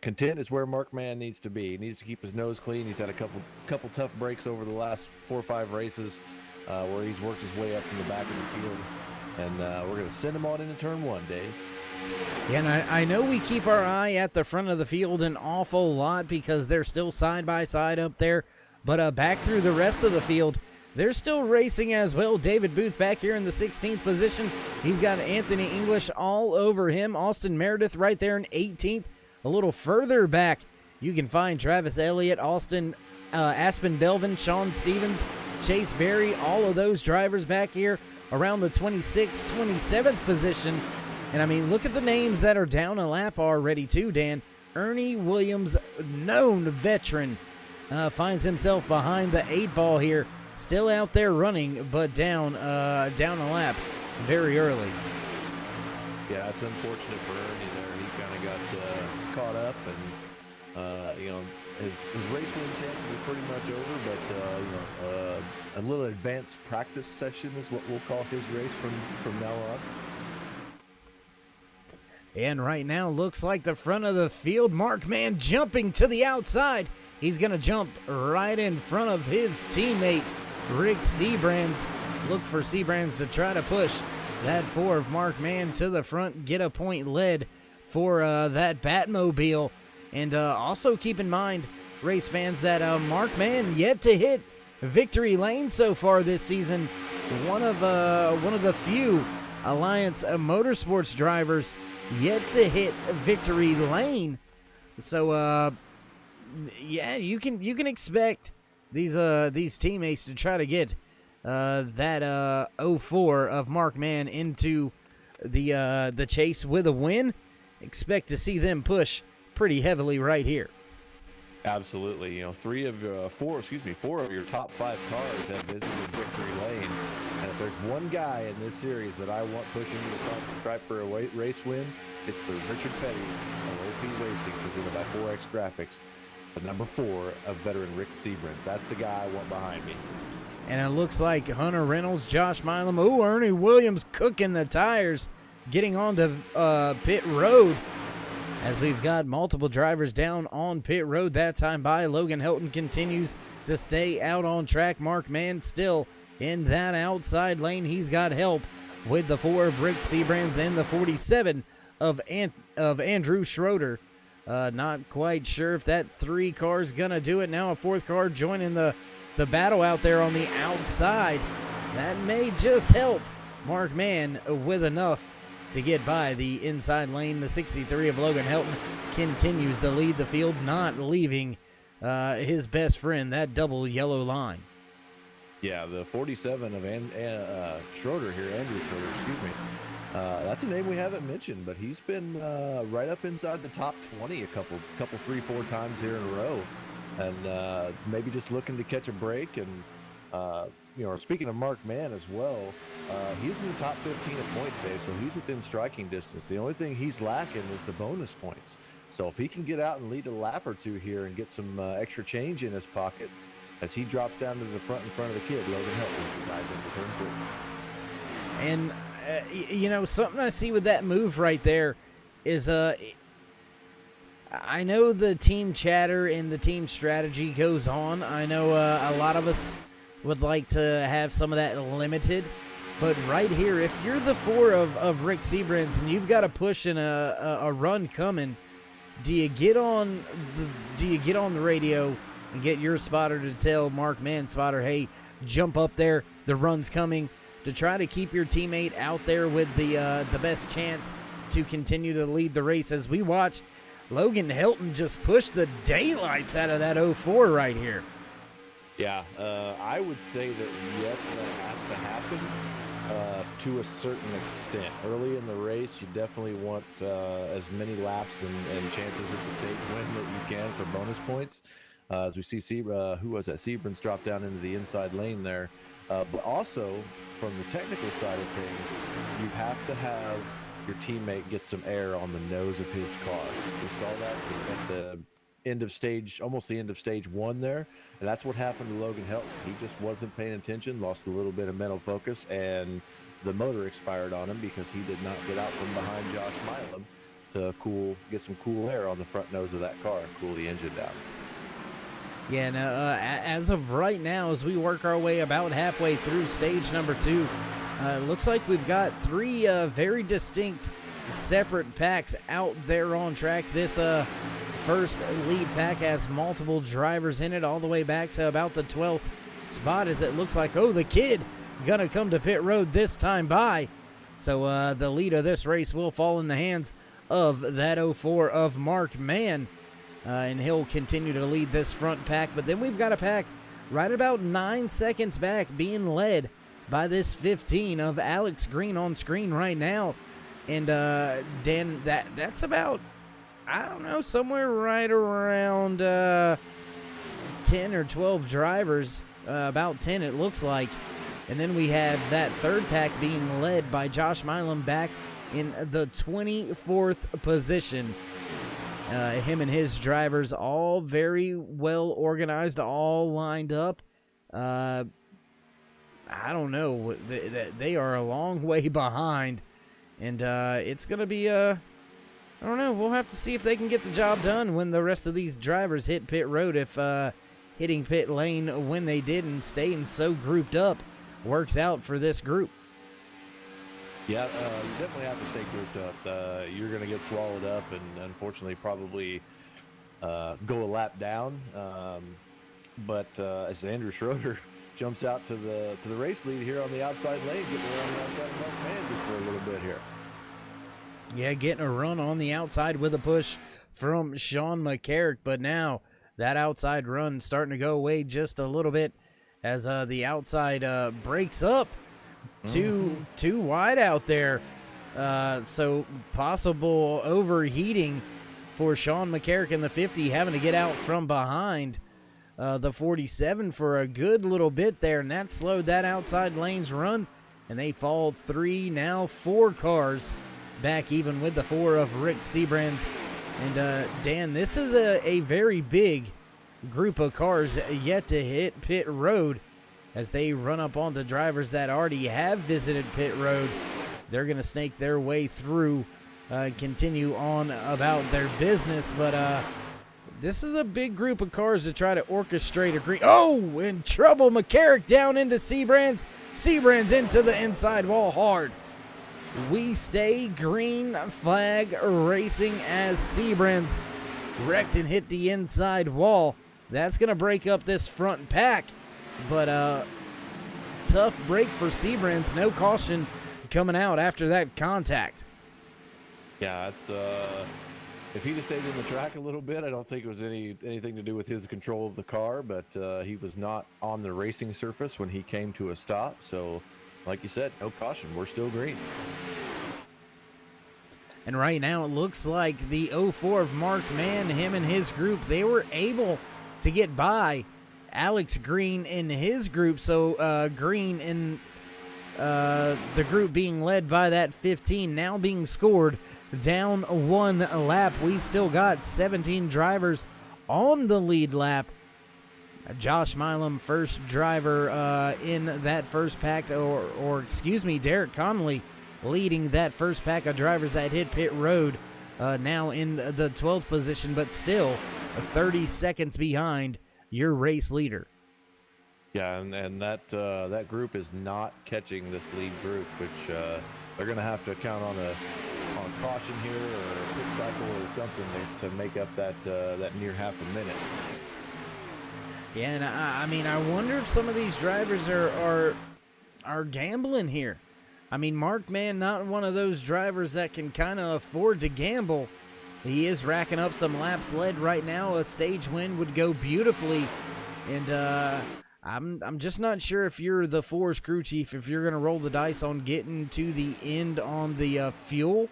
content is where Mark Mann needs to be. He needs to keep his nose clean. He's had a couple tough breaks over the last 4 or 5 races where he's worked his way up from the back of the field. And we're going to send him on into turn 1, Dave. Yeah, and I know we keep our eye at the front of the field an awful lot because they're still side by side up there. But back through the rest of the field, they're still racing as well. David Booth back here in the 16th position. He's got Anthony English all over him. Austin Meredith right there in 18th. A little further back, you can find Travis Elliott, Aspen Belvin, Sean Stevens, Chase Berry, all of those drivers back here around the 26th, 27th position. And, I mean, look at the names that are down a lap already, too, Dan. Ernie Williams, known veteran, finds himself behind the 8 ball here. Still out there running, but down a lap very early. Yeah, it's unfortunate for Ernie there. He kind of got caught up, and his race win chances are pretty much over. But a little advanced practice session is what we'll call his race from now on. And right now, looks like the front of the field, Mark Mann jumping to the outside. He's going to jump right in front of his teammate, Rick Seabrands. Look for Seabrands to try to push that 4 of Mark Mann to the front, get a point led for that Batmobile. And also keep in mind, race fans, that Mark Mann yet to hit victory lane so far this season. One of the few Alliance Motorsports drivers yet to hit victory lane. So you can expect these teammates to try to get that 04 of Mark Mann into the chase with a win. Expect to see them push pretty heavily right here. Absolutely. 4 of your top 5 cars have visited victory lane. And if there's one guy in this series that I want pushing across the stripe for a race win, it's the Richard Petty of OP Racing, presented by 4X Graphics, the number 4 of veteran Rick Seabrands. That's the guy I want behind me. And it looks like Hunter Reynolds, Josh Milam, Ernie Williams cooking the tires, getting onto pit road. As we've got multiple drivers down on pit road that time by. Logan Helton continues to stay out on track. Mark Mann still in that outside lane. He's got help with the 4 of Rick Seabrands and the 47 of Andrew Schroeder. Not quite sure if that 3 car's gonna do it. Now a 4th car joining the battle out there on the outside. That may just help Mark Mann with enough to get by the inside lane. The 63 of Logan Helton continues to lead the field, not leaving his best friend, that double yellow line. Yeah, the 47 of Schroeder here, Andrew Schroeder, excuse me. That's a name we haven't mentioned, but he's been right up inside the top 20 a couple 3-4 times here in a row, and maybe just looking to catch a break. And speaking of Mark Mann as well, he's in the top 15 of points, Dave, so he's within striking distance. The only thing he's lacking is the bonus points. So if he can get out and lead a lap or two here and get some extra change in his pocket, as he drops down to the front in front of the kid, Logan Helton, who dives into turn 2. And something I see with that move right there is I know the team chatter and the team strategy goes on. I know a lot of us would like to have some of that limited, but right here, if you're the 4 of Rick Seabrans and you've got a push and a run coming, do you get on the radio and get your spotter to tell Mark Mann's spotter, hey, jump up there, the run's coming, to try to keep your teammate out there with the best chance to continue to lead the race? As we watch Logan Helton just push the daylights out of that 04 right here. Yeah, I would say that yes, that has to happen to a certain extent. Early in the race, you definitely want as many laps and chances at the stage win that you can for bonus points. As we see Seabrans drop down into the inside lane there. But also, from the technical side of things, you have to have your teammate get some air on the nose of his car. We saw that at the end of stage, almost the end of stage 1 there. And that's what happened to Logan Helton. He just wasn't paying attention, lost a little bit of mental focus, and the motor expired on him because he did not get out from behind Josh Milam to get some cool air on the front nose of that car and cool the engine down. Yeah, now, as of right now, as we work our way about halfway through stage number 2, it looks like we've got 3 very distinct separate packs out there on track. This first lead pack has multiple drivers in it all the way back to about the 12th spot, as it looks like, the kid gonna come to pit road this time by. So the lead of this race will fall in the hands of that 04 of Mark Mann. And he'll continue to lead this front pack. But then we've got a pack right about 9 seconds back being led by this 15 of Alex Green on screen right now. And Dan, that's about, I don't know, somewhere right around 10 or 12 drivers, about 10 it looks like. And then we have that third pack being led by Josh Milam back in the 24th position. Him and his drivers all very well organized, all lined up. I don't know. They are a long way behind. And it's going to be, I don't know. We'll have to see if they can get the job done when the rest of these drivers hit pit road. If hitting pit lane when they did and staying so grouped up works out for this group. Yeah, you definitely have to stay grouped up. You're going to get swallowed up and unfortunately probably go a lap down. But as Andrew Schroeder jumps out to the race lead here on the outside lane, getting around the outside of Mark Mann just for a little bit here. Yeah, getting a run on the outside with a push from Sean McCarrick. But now that outside run starting to go away just a little bit as the outside breaks up. Too wide out there, so possible overheating for Sean McCarrick in the 50, having to get out from behind the 47 for a good little bit there, and that slowed that outside lane's run, and they fall 3, now 4 cars back even with the 4 of Rick Seabrans. And Dan, this is a very big group of cars yet to hit pit road. As they run up onto drivers that already have visited pit road, they're going to snake their way through, continue on about their business. But this is a big group of cars to try to orchestrate a green. Oh, in trouble. McCarrick down into Seabrans. Seabrans into the inside wall hard. We stay green flag racing as Seabrans wrecked and hit the inside wall. That's going to break up this front pack. But tough break for Seabrans. No caution coming out after that contact. Yeah, it's If he'd have stayed in the track a little bit, I don't think it was anything to do with his control of the car, but he was not on the racing surface when he came to a stop. So, like you said, no caution. We're still green. And right now it looks like the 04 of Mark Mann, him and his group, they were able to get by Alex Green in his group. So Green in the group being led by that 15, now being scored down one lap. We still got 17 drivers on the lead lap. Josh Milam, first driver in that first pack, or excuse me, Derek Connolly leading that first pack of drivers that hit pit road, now in the 12th position, but still 30 seconds behind your race leader. Yeah, and that group is not catching this lead group, which they're going to have to count on a caution here or a pit cycle or something to make up that near half a minute. Yeah, and I mean, I wonder if some of these drivers are gambling here. I mean, Mark Mann, not one of those drivers that can kind of afford to gamble. He is racking up some laps led right now. A stage win would go beautifully, and I'm just not sure if you're the Force crew chief, if you're going to roll the dice on getting to the end on the fuel.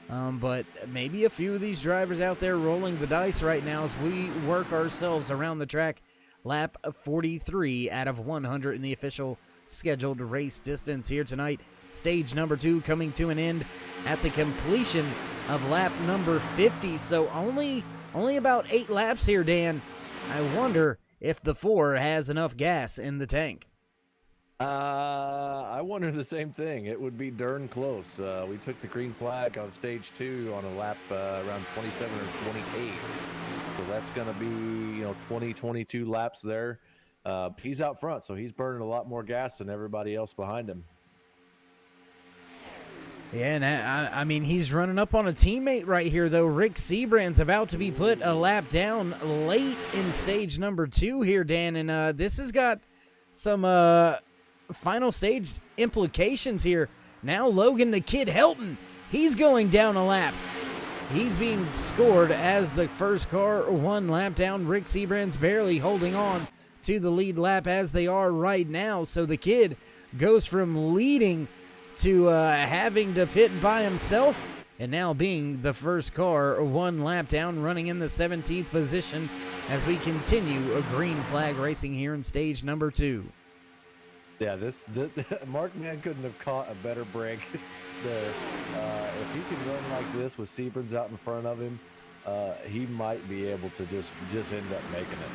But maybe a few of these drivers out there rolling the dice right now as we work ourselves around the track. Lap 43 out of 100 in the official scheduled race distance here tonight. Stage number 2 coming to an end at the completion of lap number 50. So only about 8 laps here, Dan. I wonder if the 4 has enough gas in the tank. I wonder the same thing. It would be darn close. We took the green flag on stage 2 on a lap around 27 or 28. So that's going to be, 20, 22 laps there. He's out front, so he's burning a lot more gas than everybody else behind him. Yeah, and I mean, he's running up on a teammate right here, though. Rick Seabrand's about to be put a lap down late in stage number 2 here, Dan. And this has got some final stage implications here. Now Logan the Kid Helton, he's going down a lap. He's being scored as the first car 1 lap down. Rick Seabrand's barely holding on to the lead lap as they are right now. So the Kid goes from leading to having to pit by himself, and now being the first car 1 lap down, running in the 17th position as we continue a green flag racing here in stage number 2. Yeah, Mark Mann couldn't have caught a better break there. If he can run like this with Seabrand's out in front of him, he might be able to just end up making it.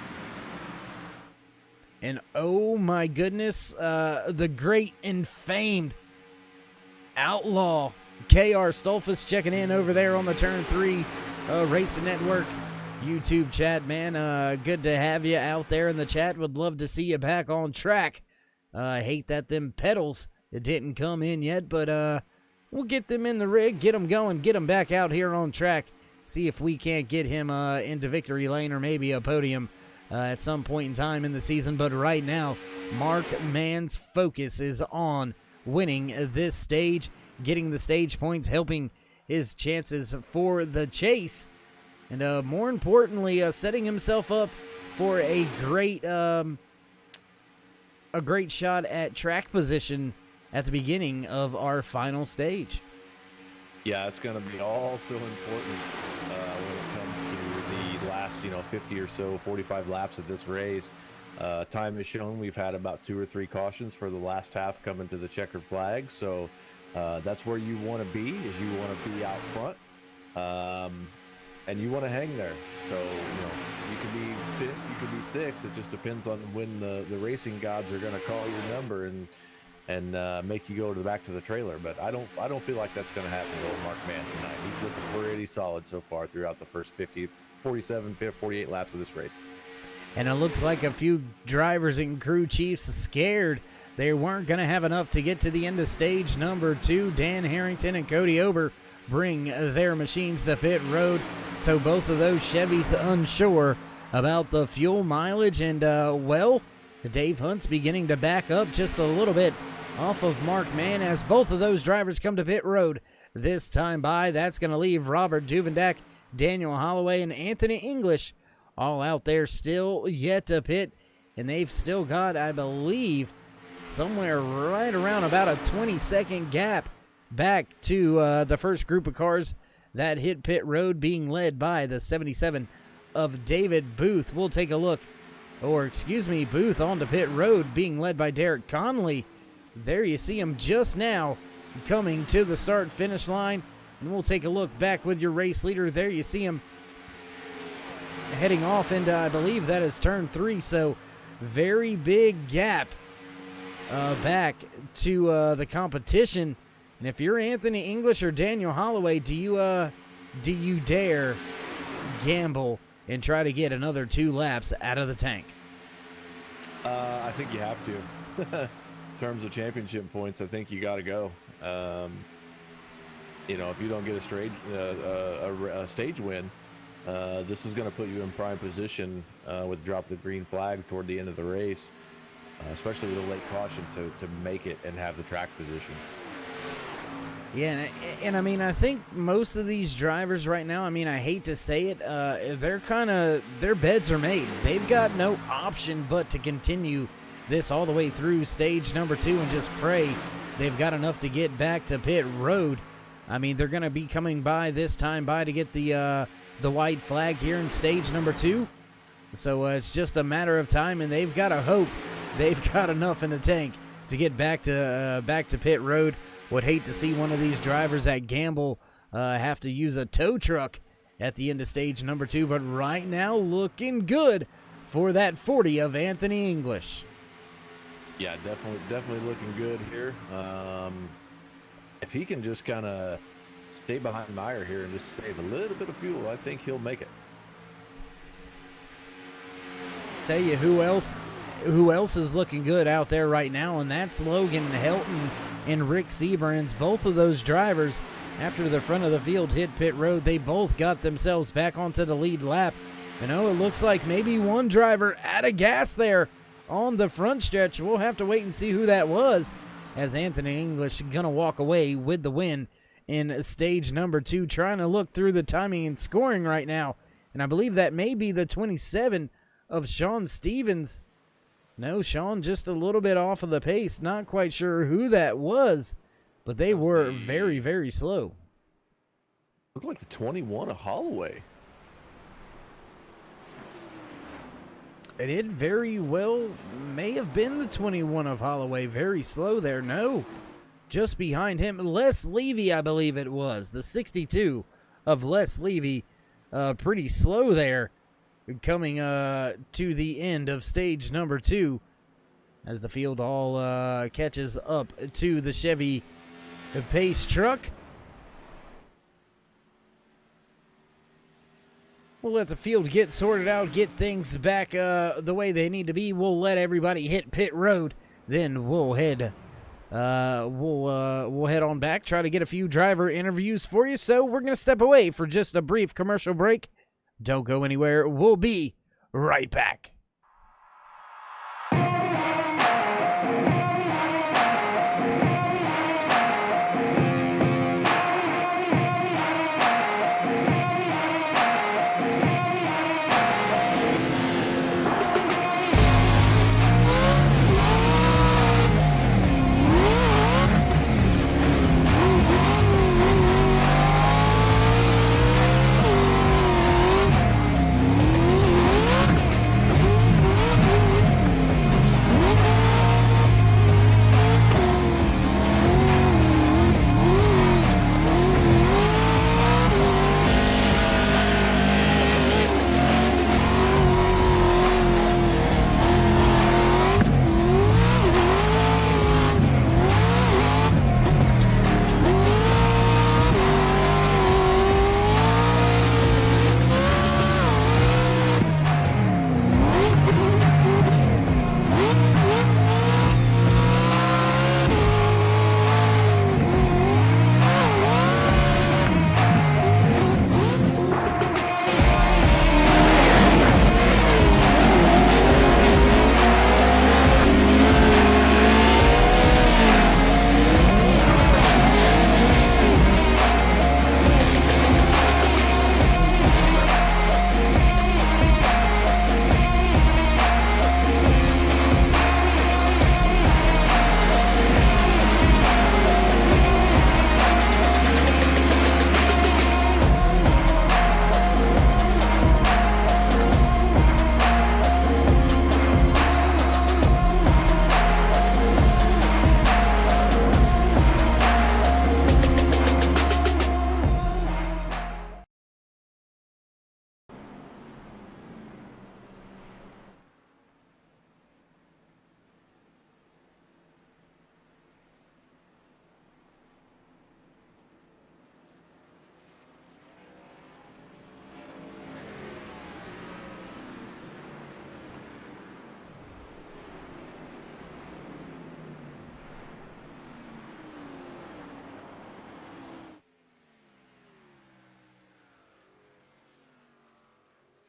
And oh my goodness, the great and famed Outlaw KR Stolfus checking in over there on the Turn 3 Racing Network YouTube chat, man. Good to have you out there in the chat. Would love to see you back on track. I hate that them pedals didn't come in yet, but we'll get them in the rig, get them going, get them back out here on track, see if we can't get him into victory lane or maybe a podium at some point in time in the season. But right now, Mark Mann's focus is on winning this stage, getting the stage points, helping his chances for the chase, and more importantly, setting himself up for a great shot at track position at the beginning of our final stage. Yeah, it's going to be all so important when it comes to the last, 50 or so, 45 laps of this race. Time has shown we've had about 2 or 3 cautions for the last half coming to the checkered flag. So that's where you want to be, is you want to be out front, and you want to hang there. So, you can be 5th, you can be 6th. It just depends on when the racing gods are going to call your number and make you go back to the trailer. But I don't feel like that's going to happen to Mark Mann tonight. He's looking pretty solid so far throughout the first 47, 48 laps of this race. And it looks like a few drivers and crew chiefs scared they weren't going to have enough to get to the end of stage number 2. Dan Harrington and Cody Ober bring their machines to pit road. So both of those Chevys unsure about the fuel mileage. And, Dave Hunt's beginning to back up just a little bit off of Mark Mann as both of those drivers come to pit road this time by. That's going to leave Robert Duvendak Daniel Holloway, and Anthony English all out there still yet to pit. And they've still got, I believe, somewhere right around about a 20-second gap back to the first group of cars that hit pit road, being led by the 77 of David Booth. We'll take a look, Booth onto pit road, being led by Derek Conley. There you see him just now coming to the start-finish line. And we'll take a look back with your race leader. There you see him heading off into, I believe that is turn 3, so very big gap back to the competition. And if you're Anthony English or Daniel Holloway, do you dare gamble and try to get another 2 laps out of the tank? I think you have to. In terms of championship points, I think you got to go. You know, if you don't get a stage win, this is going to put you in prime position with drop the green flag toward the end of the race, especially with a late caution to make it and have the track position. Yeah, and I mean, I think most of these drivers right now, I mean, I hate to say it, their beds are made. They've got no option but to continue this all the way through stage number 2 and just pray they've got enough to get back to pit road. I mean, they're going to be coming by this time to get the white flag here in stage number 2. So it's just a matter of time, and they've got to hope they've got enough in the tank to get back to pit road. Would hate to see one of these drivers at Gamble have to use a tow truck at the end of stage number 2, but right now looking good for that 40 of Anthony English. Yeah, definitely looking good here. If he can just kind of stay behind Meyer here and just save a little bit of fuel, I think he'll make it. Tell you who else is looking good out there right now, and that's Logan Helton and Rick Seaburns. Both of those drivers, after the front of the field hit pit road, they both got themselves back onto the lead lap. You know, it looks like maybe one driver out of gas there on the front stretch. We'll have to wait and see who that was, as Anthony English gonna walk away with the win in stage number 2, trying to look through the timing and scoring right now. And I believe that may be the 27 of Sean Stevens. No, Sean just a little bit off of the pace. Not quite sure who that was, but they were very, very slow. Looked like the 21 of Holloway. It very well may have been the 21 of Holloway. Very slow there. No, just behind him, Les Levy, I believe it was. The 62 of Les Levy. Pretty slow there, coming to the end of stage number 2 as the field all catches up to the Chevy Pace truck. We'll let the field get sorted out, get things back the way they need to be. We'll let everybody hit pit road, then we'll head we'll head on back, try to get a few driver interviews for you. So we're gonna step away for just a brief commercial break. Don't go anywhere. We'll be right back.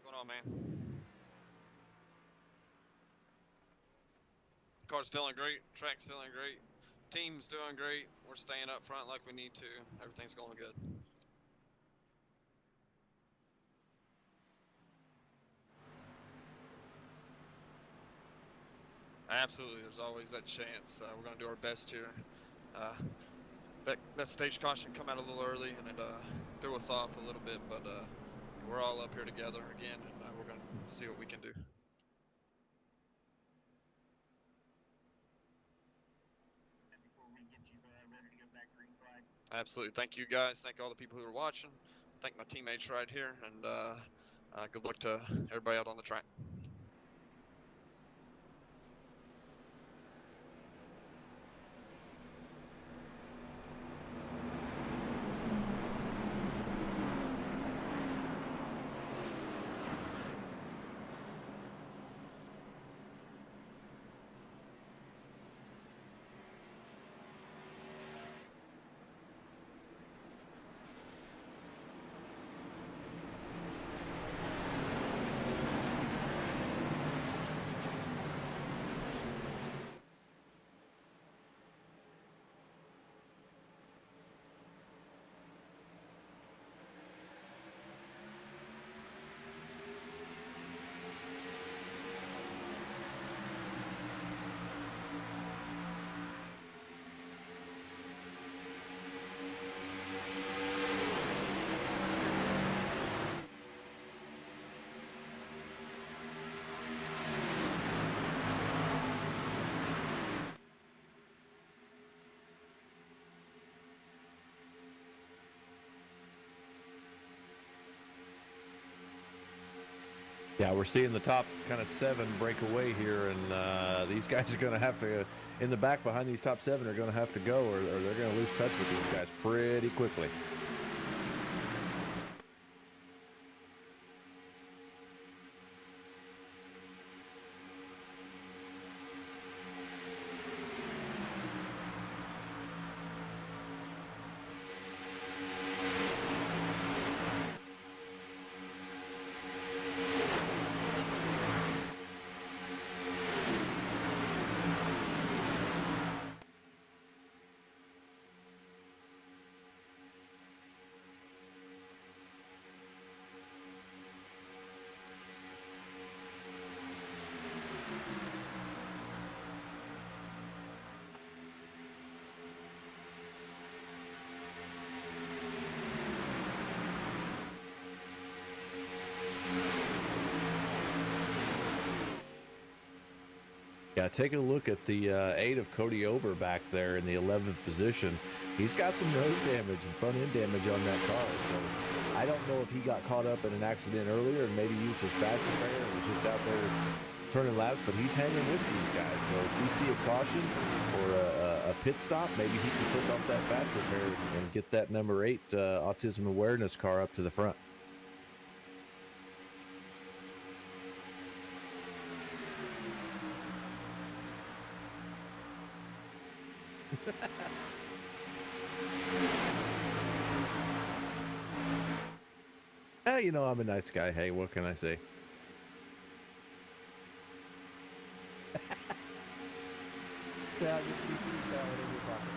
going on, man? Car's feeling great. Track's feeling great. Team's doing great. We're staying up front like we need to. Everything's going good. Absolutely. There's always that chance. We're going to do our best here. That stage caution come out a little early and it threw us off a little bit, but we're all up here together again, and we're going to see what we can do. Absolutely. Thank you guys. Thank all the people who are watching. Thank my teammates right here, and good luck to everybody out on the track. Yeah, we're seeing the top kind of 7 break away here, and these guys are going to have to, in the back behind these top 7, are going to have to go, or they're going to lose touch with these guys pretty quickly. Yeah, taking a look at the 8 of Cody Ober back there in the 11th position. He's got some nose damage and front end damage on that car. So I don't know if he got caught up in an accident earlier and maybe used his fast repair and was just out there turning laps, but he's hanging with these guys. So if we see a caution or a pit stop, maybe he can put off that fast repair and get that number 8 autism awareness car up to the front. You know, I'm a nice guy. Hey, what can I say? Yeah, just keep that one in your pocket.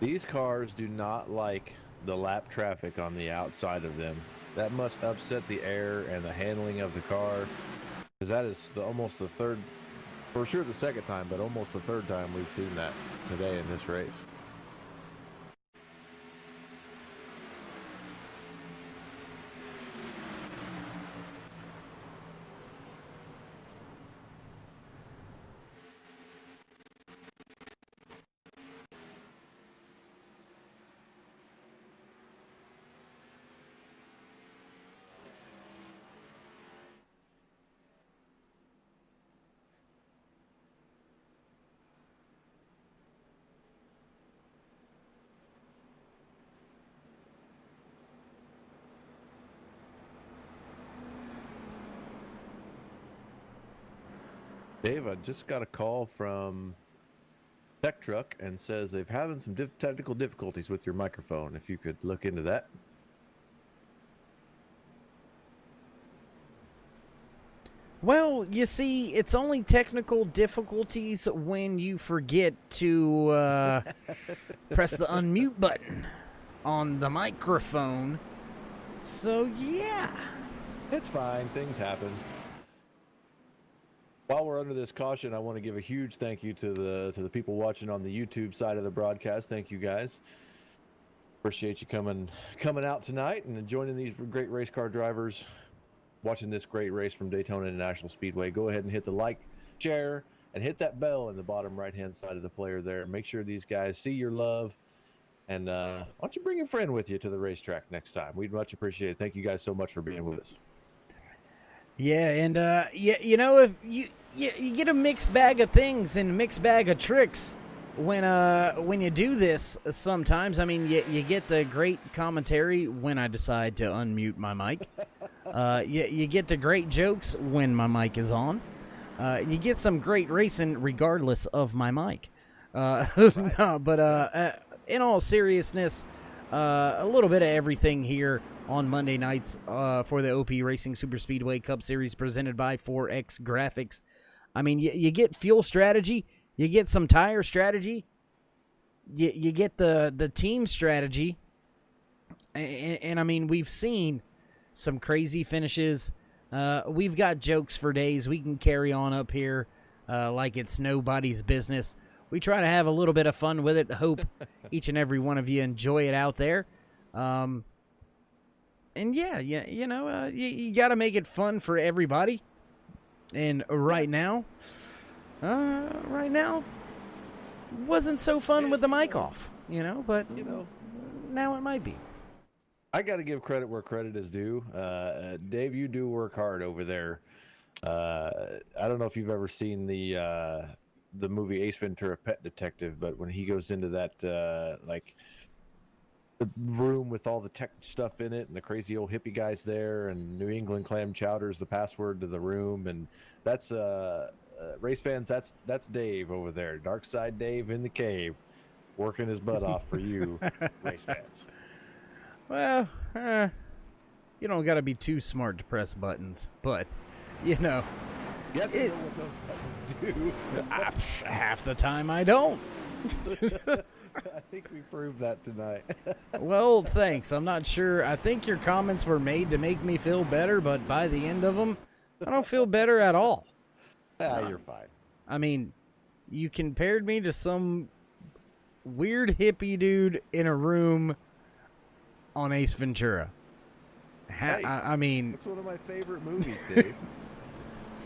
These cars do not like the lap traffic on the outside of them. That must upset the air and the handling of the car, because that is almost the third, for sure the second time, but almost the third time we've seen that today in this race. Dave, I just got a call from Tech Truck and says they've having some technical difficulties with your microphone. If you could look into that. Well, you see, it's only technical difficulties when you forget to press the unmute button on the microphone. So, yeah. It's fine. Things happen. While we're under this caution, I want to give a huge thank you to the people watching on the YouTube side of the broadcast. Thank you guys. Appreciate you coming out tonight and joining these great race car drivers, watching this great race from Daytona International Speedway. Go ahead and hit the like, share, and hit that bell in the bottom right-hand side of the player there. Make sure these guys see your love. And why don't you bring a friend with you to the racetrack next time? We'd much appreciate it. Thank you guys so much for being with us. Yeah, and you know, if you get a mixed bag of things and a mixed bag of tricks when you do this sometimes. I mean, you get the great commentary when I decide to unmute my mic. You get the great jokes when my mic is on. You get some great racing regardless of my mic. No, but in all seriousness, a little bit of everything here on Monday nights for the OP Racing Super Speedway Cup Series presented by 4X Graphics. I mean, you get fuel strategy, you get some tire strategy, you get the team strategy, and I mean, we've seen some crazy finishes. We've got jokes for days. We can carry on up here like it's nobody's business. We try to have a little bit of fun with it. Hope each and every one of you enjoy it out there. And yeah, you know, you got to make it fun for everybody. And right now, wasn't so fun with the mic off, you know, but You know, now it might be. I got to give credit where credit is due. Dave, you do work hard over there. I don't know if you've ever seen the movie Ace Ventura: Pet Detective, but when he goes into that like the room with all the tech stuff in it and the crazy old hippie guys there and New England clam chowder is the password to the room, and that's race fans, that's Dave over there, Dark Side Dave in the cave, working his butt off for you race fans. Well, you don't got to be too smart to press buttons, but you know, You have to know what those buttons do. half the time I don't. I think we proved that tonight. Well, thanks. I'm not sure. I think your comments were made to make me feel better, but by the end of them, I don't feel better at all. You're fine. I mean, you compared me to some weird hippie dude in a room on Ace Ventura. Hey, I mean, it's one of my favorite movies, Dave.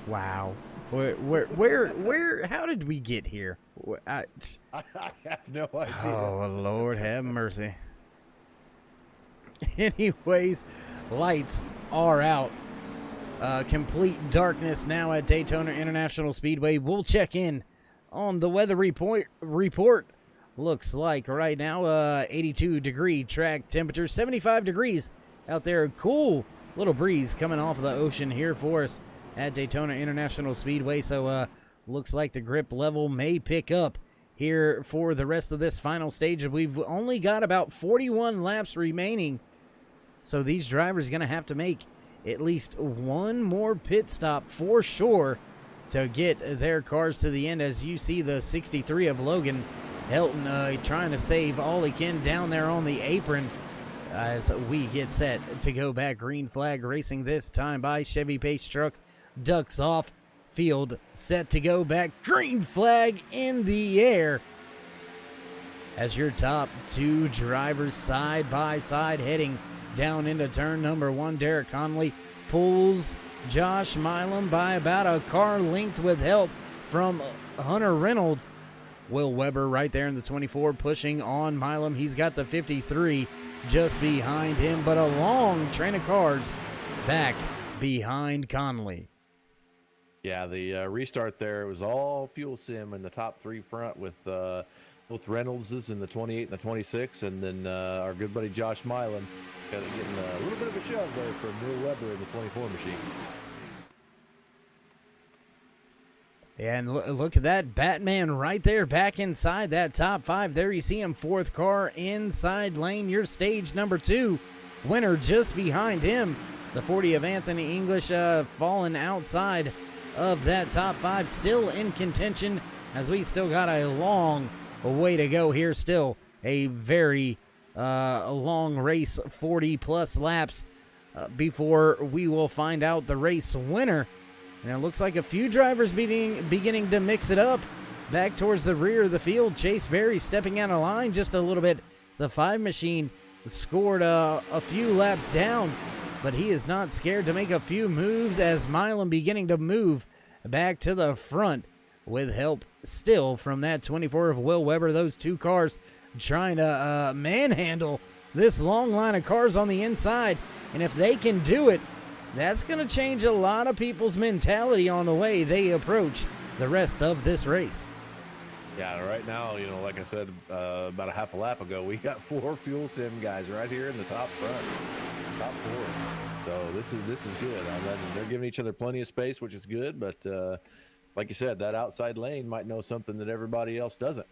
wow. Where? How did we get here? I have no idea. Oh, Lord have mercy. Anyways, lights are out. Complete darkness now at Daytona International Speedway. We'll check in on the weather report. Looks like right now 82-degree track temperature, 75 degrees out there. Cool little breeze coming off of the ocean here for us at Daytona International Speedway. So looks like the grip level may pick up here for the rest of this final stage. We've only got about 41 laps remaining, so these drivers are going to have to make at least one more pit stop for sure to get their cars to the end. As you see the 63 of Logan Helton trying to save all he can down there on the apron as we get set to go back. Green flag racing this time by Chevy Pace truck. Ducks off. Field set to go back. Green flag in the air as your top two drivers side by side heading down into turn number one. Derek Conley pulls Josh Milam by about a car length with help from Hunter Reynolds. Will Weber right there in the 24 pushing on Milam. He's got the 53 just behind him, but a long train of cars back behind Conley. Yeah, the restart there, it was all fuel sim in the top three front with both Reynoldses in the 28 and the 26, and then our good buddy Josh Milam getting a little bit of a shove there from Will Weber in the 24 machine. Yeah, and look at that Batman right there back inside that top 5. There you see him, 4th car inside lane. Your stage number 2 winner just behind him. The 40 of Anthony English falling outside of that top 5. Still in contention as we still got a long way to go here. Still a very long race, 40-plus laps before we will find out the race winner. And it looks like a few drivers beginning to mix it up. Back towards the rear of the field, Chase Berry stepping out of line just a little bit. The 5 machine scored a few laps down, but he is not scared to make a few moves as Milam beginning to move back to the front with help still from that 24 of Will Weber. Those 2 cars trying to manhandle this long line of cars on the inside. And if they can do it, that's going to change a lot of people's mentality on the way they approach the rest of this race. Yeah, right now, you know, like I said about a half a lap ago, we got 4 fuel sim guys right here in the top 4. So this is good. I imagine they're giving each other plenty of space, which is good. But like you said, that outside lane might know something that everybody else doesn't.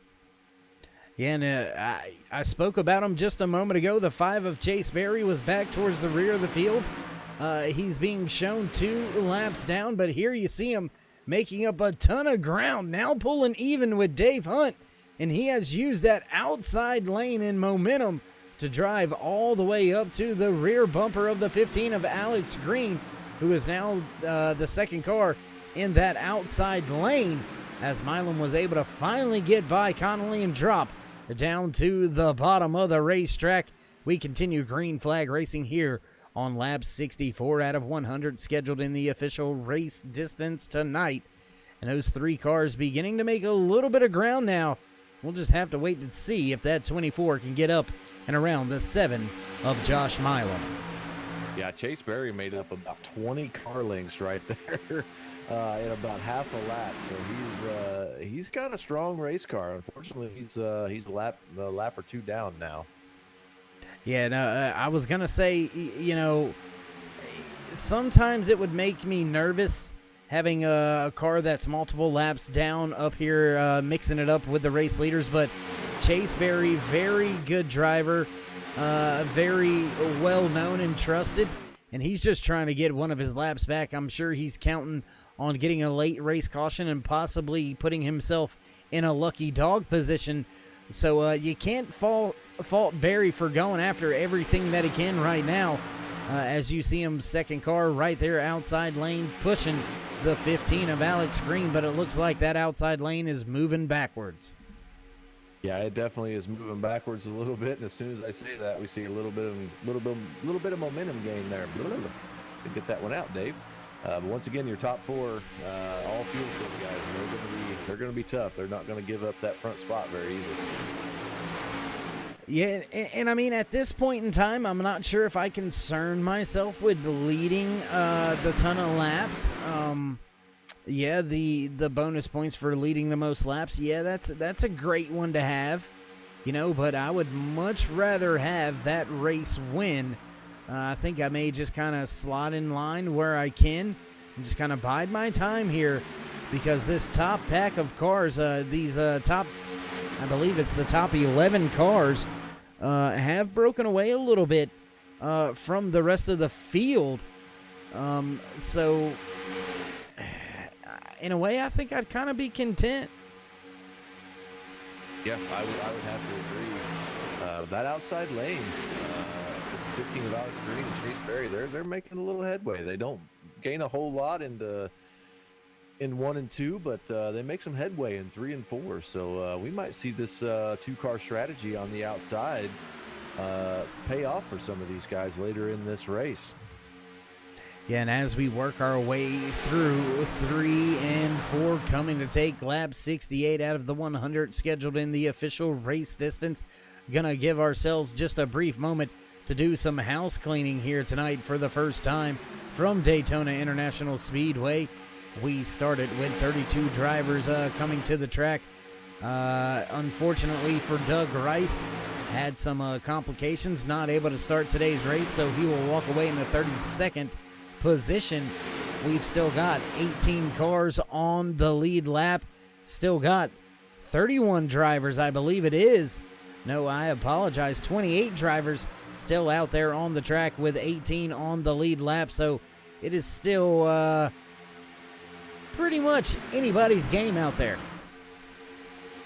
Yeah, and I spoke about him just a moment ago. The 5 of Chase Berry was back towards the rear of the field. He's being shown 2 laps down, but here you see him making up a ton of ground, now pulling even with Dave Hunt, and he has used that outside lane and momentum to drive all the way up to the rear bumper of the 15 of Alex Green, who is now the 2nd car in that outside lane, as Milam was able to finally get by Connolly and drop down to the bottom of the racetrack. We continue green flag racing here on lap 64 out of 100 scheduled in the official race distance tonight. And those 3 cars beginning to make a little bit of ground now. We'll just have to wait to see if that 24 can get up and around the 7 of Josh Milam. Yeah, Chase Berry made up about 20 car lengths right there in about half a lap. So he's got a strong race car. Unfortunately, he's a lap or 2 down now. Yeah, no, I was going to say, you know, sometimes it would make me nervous having a car that's multiple laps down up here, mixing it up with the race leaders. But Chase Berry, very good driver, very well-known and trusted, and he's just trying to get one of his laps back. I'm sure he's counting on getting a late race caution and possibly putting himself in a lucky dog position. So you can't fault Berry for going after everything that he can right now. As you see him, 2nd car right there outside lane pushing the 15 of Alex Green, but it looks like that outside lane is moving backwards. Yeah, it definitely is moving backwards a little bit, and as soon as I say that, we see a little bit of momentum gain there. To get that one out, Dave. But once again, your top 4, all fuel sim guys, and they're going to be tough. They're not going to give up that front spot very easily. Yeah, and I mean, at this point in time, I'm not sure if I concern myself with leading the ton of laps. Yeah, the bonus points for leading the most laps, yeah, that's a great one to have, you know, but I would much rather have that race win. I think I may just kind of slot in line where I can and just kind of bide my time here, because this top pack of cars, these top, I believe it's the top 11 cars, have broken away a little bit from the rest of the field. So, in a way, I think I'd kind of be content. Yeah, I would have to agree. That outside lane, 15 of Alex Green and Chase Berry, they're making a little headway. They don't gain a whole lot in 1 and 2, but they make some headway in 3 and 4. So we might see this 2-car strategy on the outside pay off for some of these guys later in this race. Yeah, and as we work our way through 3 and 4, coming to take lap 68 out of the 100 scheduled in the official race distance, gonna give ourselves just a brief moment to do some house cleaning here tonight for the first time from Daytona International Speedway. We started with 32 drivers coming to the track. Unfortunately for Doug Rice, had some complications, not able to start today's race, so he will walk away in the 32nd position. we've still got 18 cars on the lead lap. Still got 31 drivers, I believe it is. No, I apologize. 28 drivers still out there on the track with 18 on the lead lap. So it is still pretty much anybody's game out there.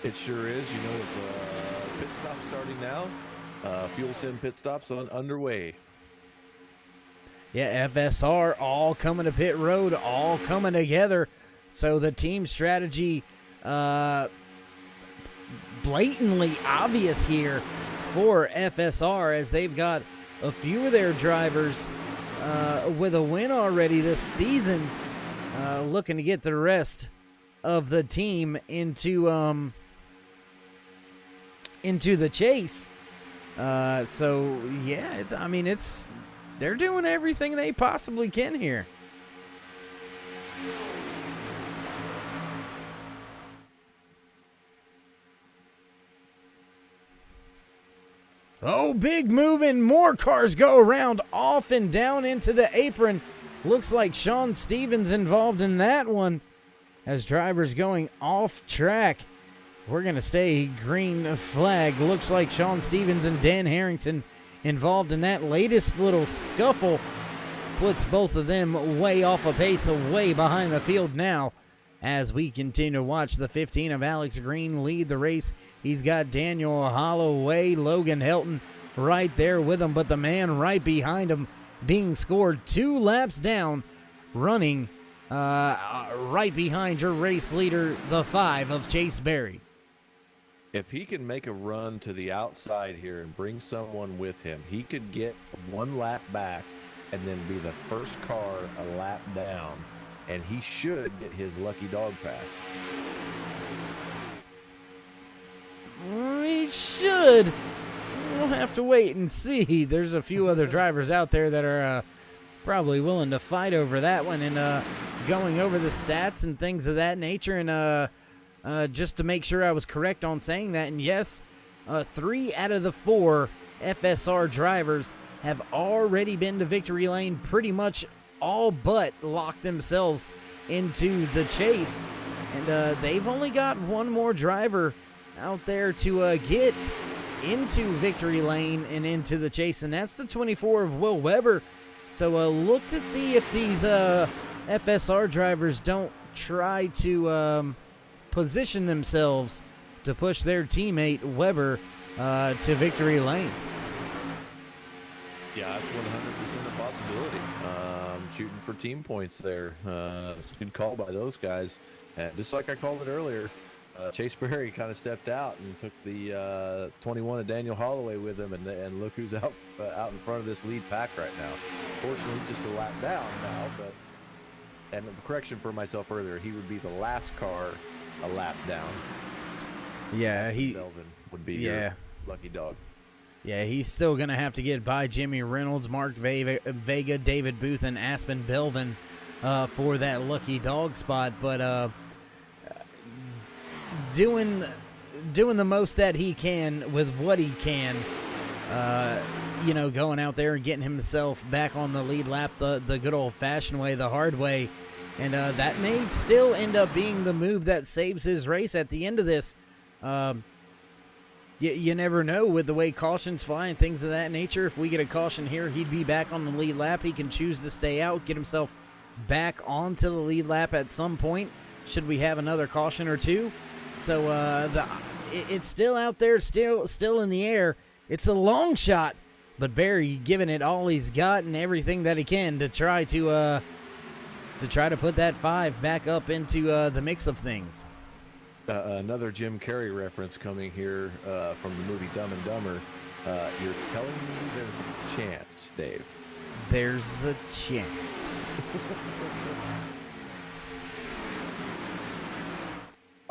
It sure is. You know, with pit stop starting now. Fuel sim pit stops underway. Yeah, FSR all coming to pit road, all coming together. So the team strategy blatantly obvious here for FSR, as they've got a few of their drivers with a win already this season, looking to get the rest of the team into the chase. So yeah, they're doing everything they possibly can here. Oh, big move, and more cars go around off and down into the apron. Looks like Sean Stevens involved in that one, as drivers going off track. We're going to stay green flag. Looks like Sean Stevens and Dan Harrington involved in that latest little scuffle. Puts both of them way off a pace, way behind the field now, as we continue to watch the 15 of Alex Green lead the race. He's got Daniel Holloway, Logan Helton right there with him, but the man right behind him being scored 2 laps down, running right behind your race leader, the 5 of Chase Berry. If he can make a run to the outside here and bring someone with him, he could get 1 lap back and then be the first car a lap down, and he should get his lucky dog pass. He should. We'll have to wait and see. There's a few other drivers out there that are probably willing to fight over that one, and going over the stats and things of that nature, and just to make sure I was correct on saying that. And yes, 3 out of the 4 FSR drivers have already been to victory lane, pretty much all but locked themselves into the chase. And they've only got 1 more driver out there to get into victory lane and into the chase, and that's the 24 of Will Weber. So look to see if these FSR drivers don't try to position themselves to push their teammate Weber to victory lane. Yeah, that's 100% a possibility. Shooting for team points there. It's a good call by those guys. And just like I called it earlier, Chase Berry kind of stepped out and took the 21 of Daniel Holloway with him, and look who's out in front of this lead pack right now. Fortunately, just a lap down now, but, and a correction for myself earlier, he would be the last car a lap down. Yeah, Belvin would be your lucky dog. Yeah, he's still going to have to get by Jimmy Reynolds, Mark Vega, David Booth, and Aspen Belvin for that lucky dog spot. But doing the most that he can with what he can, going out there and getting himself back on the lead lap the good old-fashioned way, the hard way. And that may still end up being the move that saves his race at the end of this. You never know with the way cautions fly and things of that nature. If we get a caution here, he'd be back on the lead lap. He can choose to stay out, get himself back onto the lead lap at some point, should we have another caution or two. So it's still out there, still in the air. It's a long shot, but Barry giving it all he's got and everything that he can to try to put that 5 back up into the mix of things. Another Jim Carrey reference coming here from the movie Dumb and Dumber. You're telling me there's a chance, Dave? There's a chance.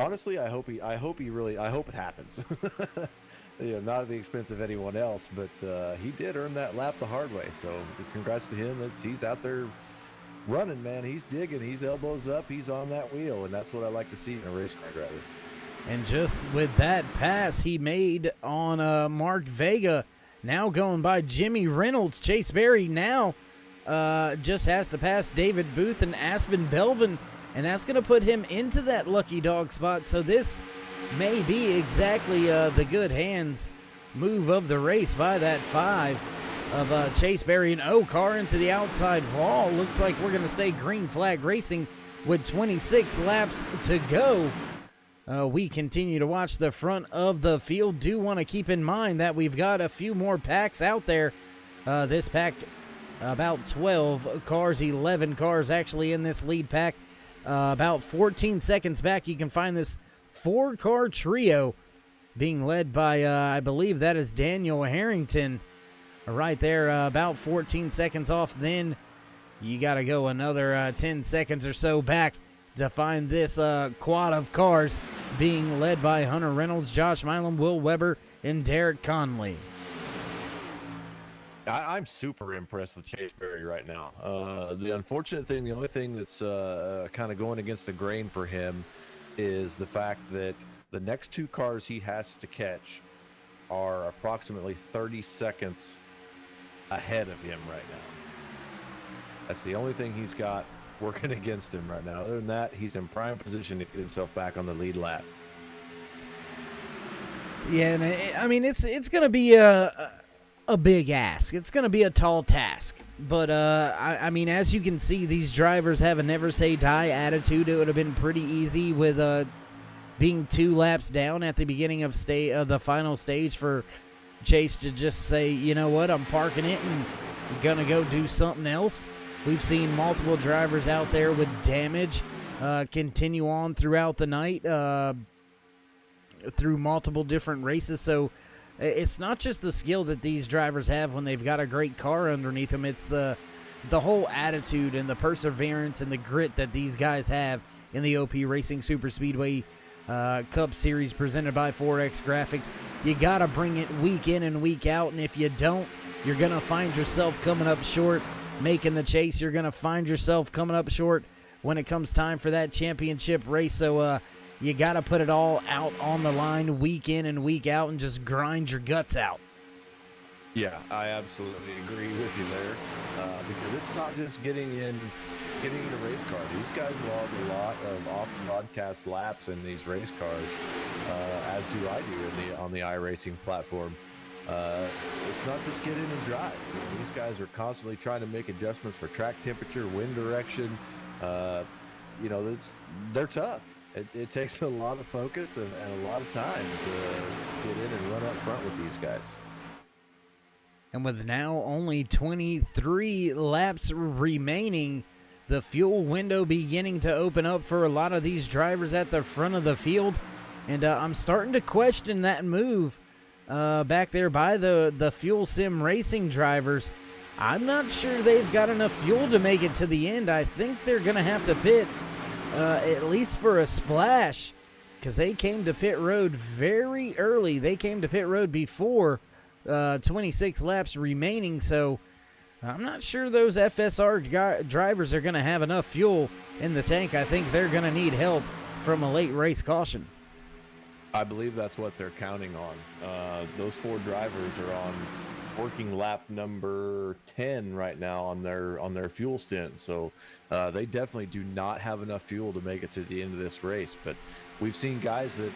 Honestly, I hope it happens. Not at the expense of anyone else, but he did earn that lap the hard way. So congrats to him. He's out there running, man. He's digging. He's elbows up. He's on that wheel, and that's what I like to see in a race car driver. And just with that pass he made on Mark Vega, now going by Jimmy Reynolds, Chase Berry now just has to pass David Booth and Aspen Belvin, and that's going to put him into that lucky dog spot. So this may be exactly the good hands move of the race by that 5 of Chase Berry. And car into the outside wall. Looks like we're going to stay green flag racing with 26 laps to go. We continue to watch the front of the field. Do want to keep in mind that we've got a few more packs out there. This pack, about 12 cars, 11 cars actually in this lead pack. About 14 seconds back, you can find this 4-car trio being led by, I believe that is Daniel Harrington right there, about 14 seconds off. Then you got to go another 10 seconds or so back to find this quad of cars being led by Hunter Reynolds, Josh Milam, Will Weber, and Derek Conley. I'm super impressed with Chase Berry right now. The unfortunate thing, the only thing that's kind of going against the grain for him is the fact that the next 2 cars he has to catch are approximately 30 seconds ahead of him right now. That's the only thing he's got working against him right now. Other than that, he's in prime position to get himself back on the lead lap. Yeah, and I mean, it's going to be a big ask. It's going to be a tall task. But, I mean, as you can see, these drivers have a never-say-die attitude. It would have been pretty easy with being 2 laps down at the beginning of the final stage for Chase to just say, you know what, I'm parking it and going to go do something else. We've seen multiple drivers out there with damage continue on throughout the night through multiple different races. So it's not just the skill that these drivers have when they've got a great car underneath them. It's the whole attitude and the perseverance and the grit that these guys have in the OP Racing Super Speedway Cup Series presented by 4X Graphics. You got to bring it week in and week out, and if you don't, you're going to find yourself coming up short making the chase. You're going to find yourself coming up short when it comes time for that championship race. So you got to put it all out on the line week in and week out and just grind your guts out. Yeah, I absolutely agree with you there, because it's not just getting in a race car. These guys log a lot of off-broadcast laps in these race cars, as do I do on the iRacing platform. It's not just get in and drive. You know, these guys are constantly trying to make adjustments for track temperature, wind direction. You know, they're tough. It takes a lot of focus and a lot of time to get in and run up front with these guys. And with now only 23 laps remaining, the fuel window beginning to open up for a lot of these drivers at the front of the field. And I'm starting to question that move back there by the Fuel Sim Racing drivers. I'm not sure they've got enough fuel to make it to the end. I think they're going to have to pit at least for a splash, because they came to pit road very early. They came to pit road before 26 laps remaining, so I'm not sure those FSR drivers are going to have enough fuel in the tank. I think they're going to need help from a late race caution. I believe that's what they're counting on. Those 4 drivers are on working lap number 10 right now on their fuel stint, so they definitely do not have enough fuel to make it to the end of this race. But we've seen guys that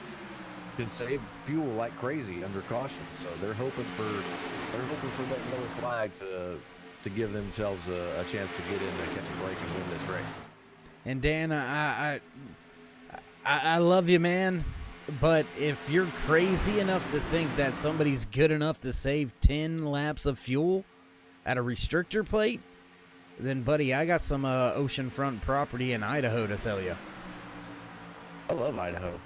can save fuel like crazy under caution, so they're hoping for that yellow flag to give themselves a chance to get in and catch a break and win this race. And Dan, I love you, man. But if you're crazy enough to think that somebody's good enough to save 10 laps of fuel at a restrictor plate, then, buddy, I got some oceanfront property in Idaho to sell you. I love Idaho.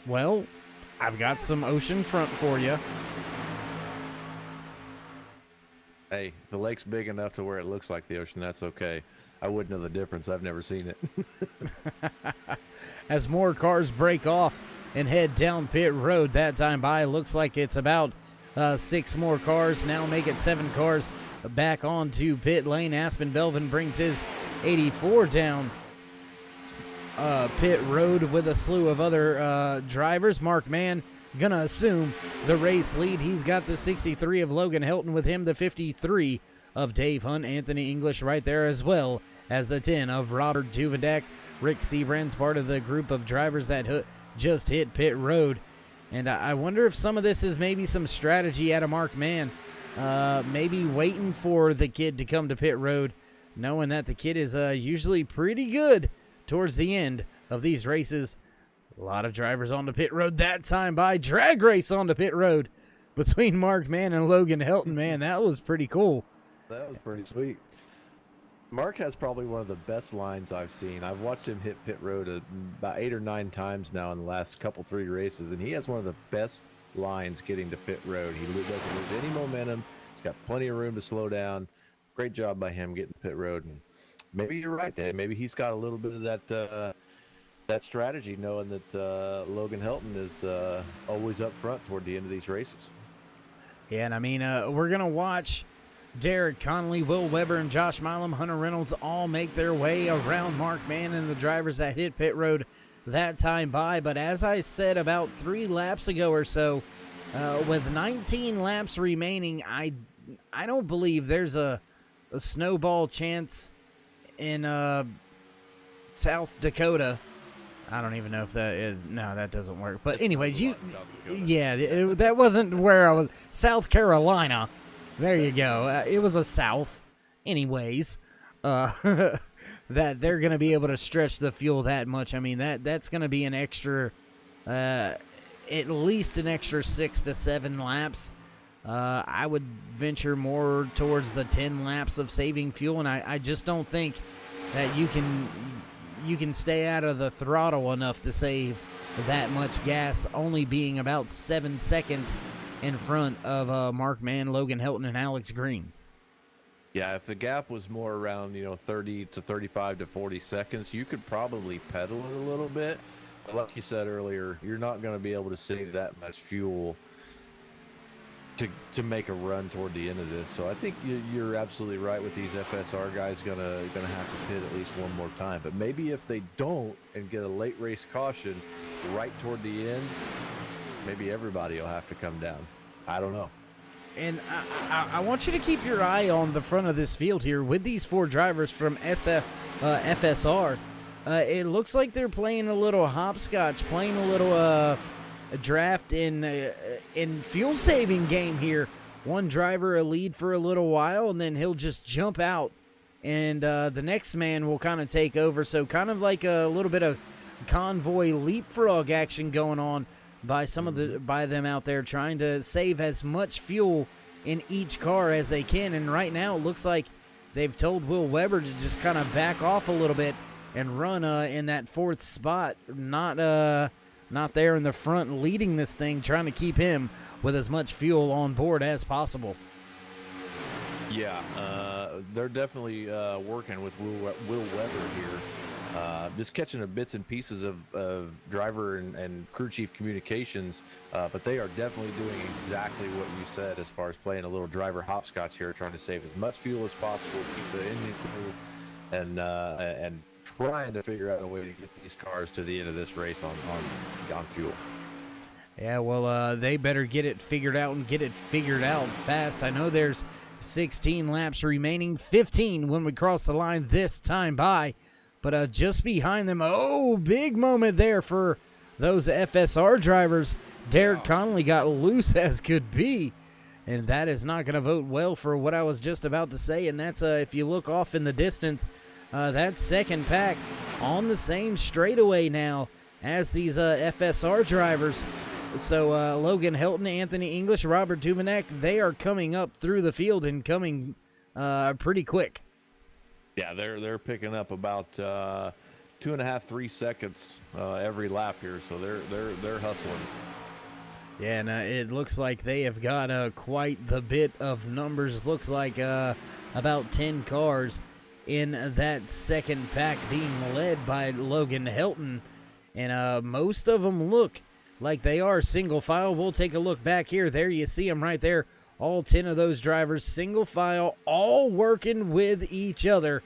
Well, I've got some oceanfront for you. Hey, the lake's big enough to where it looks like the ocean. That's okay. I wouldn't know the difference. I've never seen it. As more cars break off and head down pit road, that time by looks like it's about 6 more cars. Now make it 7 cars back onto pit lane. Aspen Belvin brings his 84 down pit road with a slew of other drivers. Mark Mann gonna assume the race lead. He's got the 63 of Logan Helton with him, the 53 of Dave Hunt, Anthony English right there, as well as the 10 of Robert Duvendak. Rick Seabrand's part of the group of drivers that just hit pit road. And I wonder if some of this is maybe some strategy out of Mark Mann, maybe waiting for the kid to come to pit road, knowing that the kid is usually pretty good towards the end of these races. A lot of drivers on the pit road that time by. Drag race on the pit road between Mark Mann and Logan Helton. Man, that was pretty cool. That was pretty sweet. Mark has probably one of the best lines I've seen. I've watched him hit pit road about 8 or 9 times now in the last three races, and he has one of the best lines getting to pit road. He doesn't lose any momentum. He's got plenty of room to slow down. Great job by him getting to pit road. And maybe you're right, Dave. Maybe he's got a little bit of that strategy, knowing that Logan Helton is always up front toward the end of these races. Yeah, and I mean, we're going to watch Derek Connolly, Will Weber, and Josh Milam, Hunter Reynolds all make their way around Mark Mann and the drivers that hit pit road that time by. But as I said about 3 laps ago or so, with 19 laps remaining, I don't believe there's a snowball chance in South Dakota. I don't even know if that is. No, that doesn't work. But anyways, that wasn't where I was. South Carolina. There you go. It was a South. Anyways, that they're going to be able to stretch the fuel that much. I mean, that's going to be an extra, at least an extra 6 to 7 laps. I would venture more towards the 10 laps of saving fuel, and I just don't think that you can stay out of the throttle enough to save that much gas, only being about 7 seconds in front of Mark Mann, Logan Helton, and Alex Green. Yeah, if the gap was more around 30 to 35 to 40 seconds, you could probably pedal it a little bit. But like you said earlier, you're not going to be able to save that much fuel to make a run toward the end of this. So I think you're absolutely right with these FSR guys gonna have to pit at least one more time. But maybe if they don't and get a late race caution right toward the end, maybe everybody will have to come down. I don't know. And I want you to keep your eye on the front of this field here with these 4 drivers from FSR. It looks like they're playing a little hopscotch, playing a little draft in fuel saving game here. One driver a lead for a little while, and then he'll just jump out, and the next man will kind of take over. So kind of like a little bit of convoy leapfrog action going on by by them out there, trying to save as much fuel in each car as they can. And right now it looks like they've told Will Weber to just kind of back off a little bit and run in that 4th spot, not there in the front leading this thing, trying to keep him with as much fuel on board as possible. Yeah, they're definitely working with Will Weber here. Just catching the bits and pieces of driver and crew chief communications, but they are definitely doing exactly what you said as far as playing a little driver hopscotch here, trying to save as much fuel as possible, keep the engine cool, and trying to figure out a way to get these cars to the end of this race on fuel. Yeah, well, they better get it figured out and get it figured out fast. I know there's 16 laps remaining, 15 when we cross the line this time by. But just behind them, big moment there for those FSR drivers. Derek Connolly got loose as could be, and that is not going to vote well for what I was just about to say. And that's, if you look off in the distance, that second pack on the same straightaway now as these FSR drivers. So Logan Helton, Anthony English, Robert Duvenek, they are coming up through the field and coming pretty quick. Yeah, they're picking up about 2.5, 3 seconds every lap here, so they're hustling. Yeah, and it looks like they have got quite the bit of numbers. Looks like about 10 cars in that second pack being led by Logan Helton, and most of them look like they are single file. We'll take a look back here. There you see them right there. All 10 of those drivers, single file, all working with each other.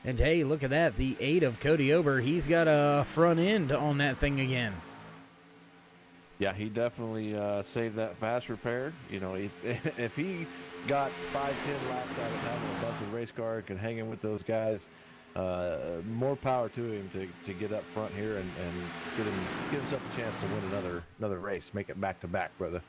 And hey, look at that. The 8 of Cody Ober, he's got a front end on that thing again. Yeah, he definitely saved that fast repair. If he got 5-10 laps out of having a busted race car, can hang in with those guys. More power to him to get up front here and get himself a chance to win another race, make it back to back, brother.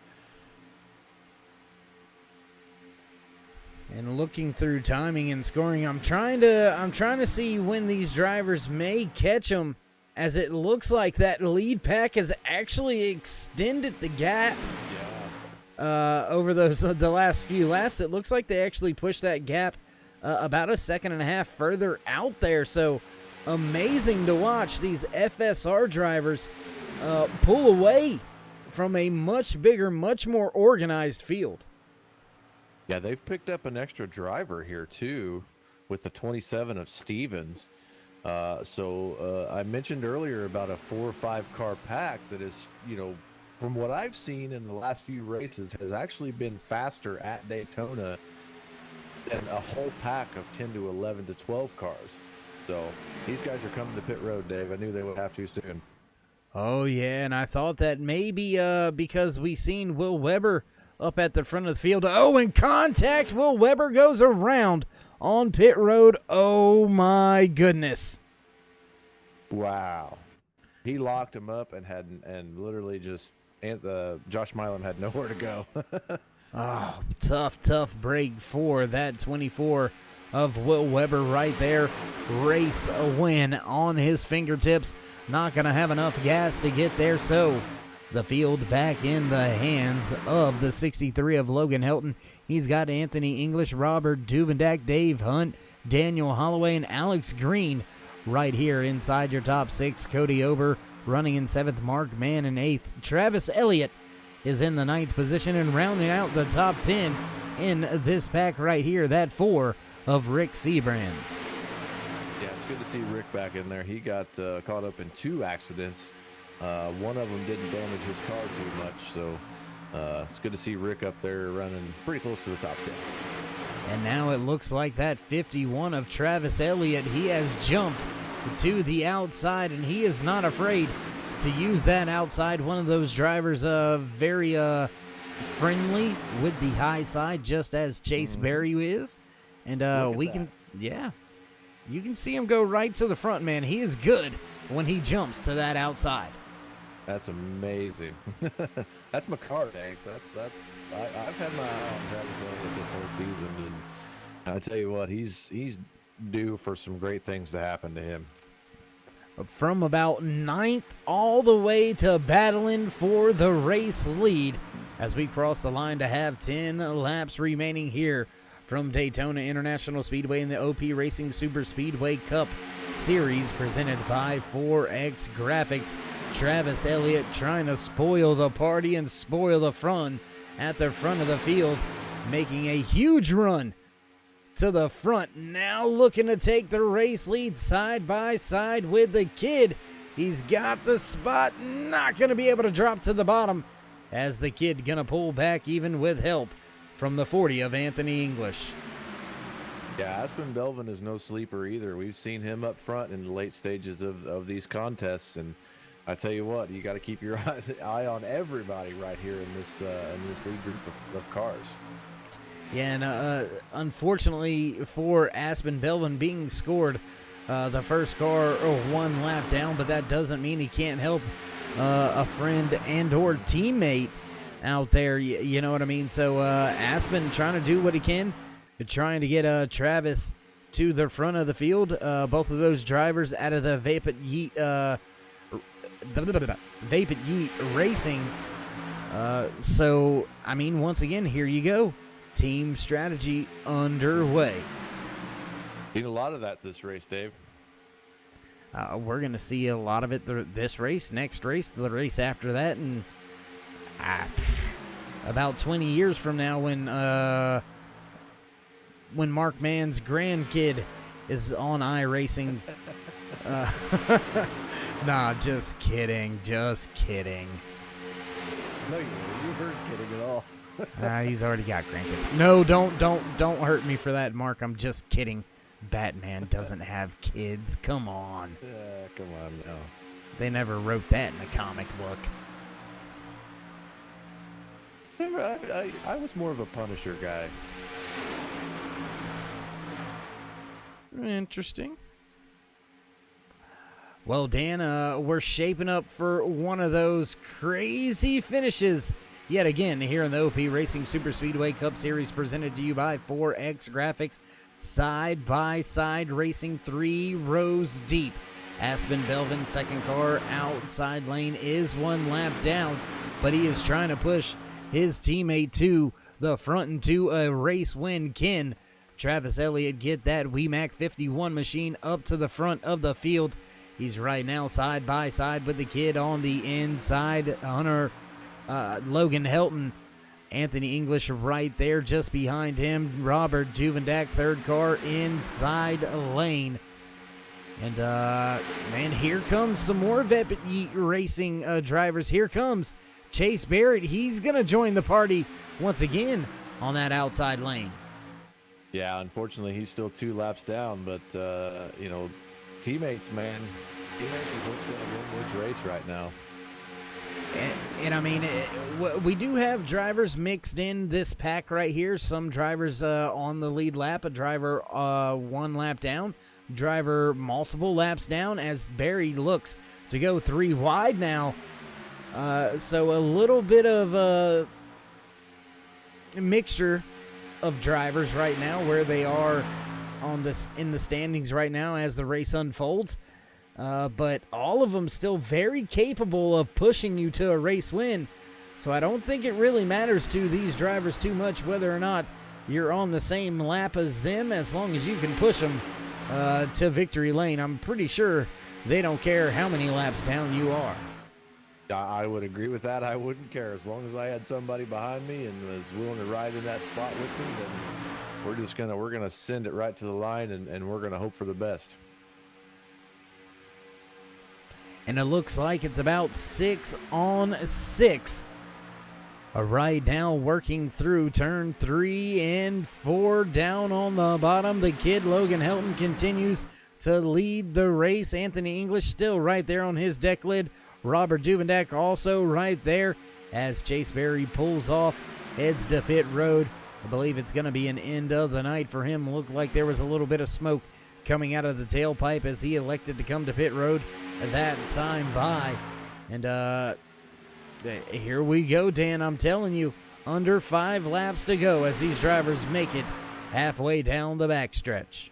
And looking through timing and scoring, I'm trying to see when these drivers may catch them, as it looks like that lead pack has actually extended the gap. Over the last few laps. It looks like they actually pushed that gap about a second and a half further out there. So amazing to watch these FSR drivers pull away from a much bigger, much more organized field. Yeah, they've picked up an extra driver here too with the 27 of Stevens. I mentioned earlier about a 4 or 5 car pack that is, from what I've seen in the last few races, has actually been faster at Daytona than a whole pack of 10 to 11 to 12 cars. So these guys are coming to pit road, Dave. I knew they would have to soon. Oh, yeah, and I thought that maybe because we seen Will Weber up at the front of the field. Oh, and contact. Will Weber goes around on pit road. Oh, my goodness. Wow. He locked him up and literally just Josh Milam had nowhere to go. Oh, tough break for that 24 of Will Weber right there. Race a win on his fingertips. Not going to have enough gas to get there, so the field back in the hands of the 63 of Logan Helton. He's got Anthony English, Robert Duvendak, Dave Hunt, Daniel Holloway, and Alex Green right here inside your top 6. Cody Ober running in 7th, Mark Mann in 8th. Travis Elliott is in the 9th position, and rounding out the top 10 in this pack right here, that 4 of Rick Seabrands. Yeah, it's good to see Rick back in there. He got caught up in 2 accidents. One of them didn't damage his car too much, so it's good to see Rick up there running pretty close to the top 10. And now it looks like that 51 of Travis Elliott, he has jumped to the outside, and he is not afraid to use that outside. One of those drivers very friendly with the high side, just as Chase Berry is. And you can see him go right to the front, man. He is good when he jumps to that outside. That's amazing. That's my car, Dave. I've had my eye on Travis Elliott this whole season, and I tell you what, he's due for some great things to happen to him. From about 9th all the way to battling for the race lead as we cross the line to have 10 laps remaining here from Daytona International Speedway in the OP Racing Super Speedway Cup Series presented by 4X Graphics. Travis Elliott trying to spoil the party and spoil the fun at the front of the field, making a huge run to the front. Now looking to take the race lead side by side with the kid. He's got the spot, not going to be able to drop to the bottom as the kid going to pull back even with help from the 40 of Anthony English. Yeah, Aspen Belvin is no sleeper either. We've seen him up front in the late stages of these contests, and I tell you what, you got to keep your eye on everybody right here in this lead group of cars. Yeah, and unfortunately for Aspen Belvin being scored the first car 1 lap down, but that doesn't mean he can't help a friend and or teammate out there, you know what I mean? So Aspen trying to do what he can, trying to get Travis to the front of the field. Both of those drivers out of the Vapid Yeet Racing. So, I mean, once again, here you go. Team strategy underway. Seen a lot of that this race, Dave. We're going to see a lot of it this race, next race, the race after that, and about 20 years from now when Mark Mann's grandkid is on iRacing. Nah, just kidding. No, you weren't kidding at all. He's already got grandkids. No, don't hurt me for that, Mark. I'm just kidding. Batman doesn't have kids. Come on. Come on now. They never wrote that in the comic book. I was more of a Punisher guy. Interesting. Well, Dan, we're shaping up for one of those crazy finishes yet again here in the OP Racing Super Speedway Cup Series, presented to you by 4X Graphics. Side-by-side racing 3 rows deep. Aspen Belvin, second car, outside lane, is 1 lap down, but he is trying to push his teammate to the front and to a race win. Can Travis Elliott get that WeMac 51 machine up to the front of the field? He's right now side by side with the kid on the inside, Hunter Logan Helton. Anthony English right there just behind him. Robert Duvendak, third car, inside lane. And, man, here comes some more Vapid Yeet Racing drivers. Here comes Chase Barrett. He's going to join the party once again on that outside lane. Yeah, unfortunately, he's still 2 laps down, but, you know, teammates, man. Teammates is what's going to win this race right now. And I mean, we do have drivers mixed in this pack right here. Some drivers on the lead lap, a driver 1 lap down, driver multiple laps down, as Barry looks to go 3 wide now. So a little bit of a mixture of drivers right now where they are on this in the standings right now as the race unfolds. But all of them still very capable of pushing you to a race win. So I don't think it really matters to these drivers too much whether or not you're on the same lap as them, as long as you can push them to victory lane. I'm pretty sure they don't care how many laps down you are. I would agree with that. I wouldn't care. As long as I had somebody behind me and was willing to ride in that spot with me, then we're gonna send it right to the line, and we're gonna hope for the best. And it looks like it's about 6 on 6. Right now, working through turn 3 and 4, down on the bottom. The kid, Logan Helton, continues to lead the race. Anthony English still right there on his deck lid. Robert Duvendak also right there as Chase Berry pulls off, heads to pit road. I believe it's going to be an end of the night for him. Looked like there was a little bit of smoke coming out of the tailpipe as he elected to come to pit road that time by. And here we go, Dan. I'm telling you, under 5 laps to go as these drivers make it halfway down the backstretch.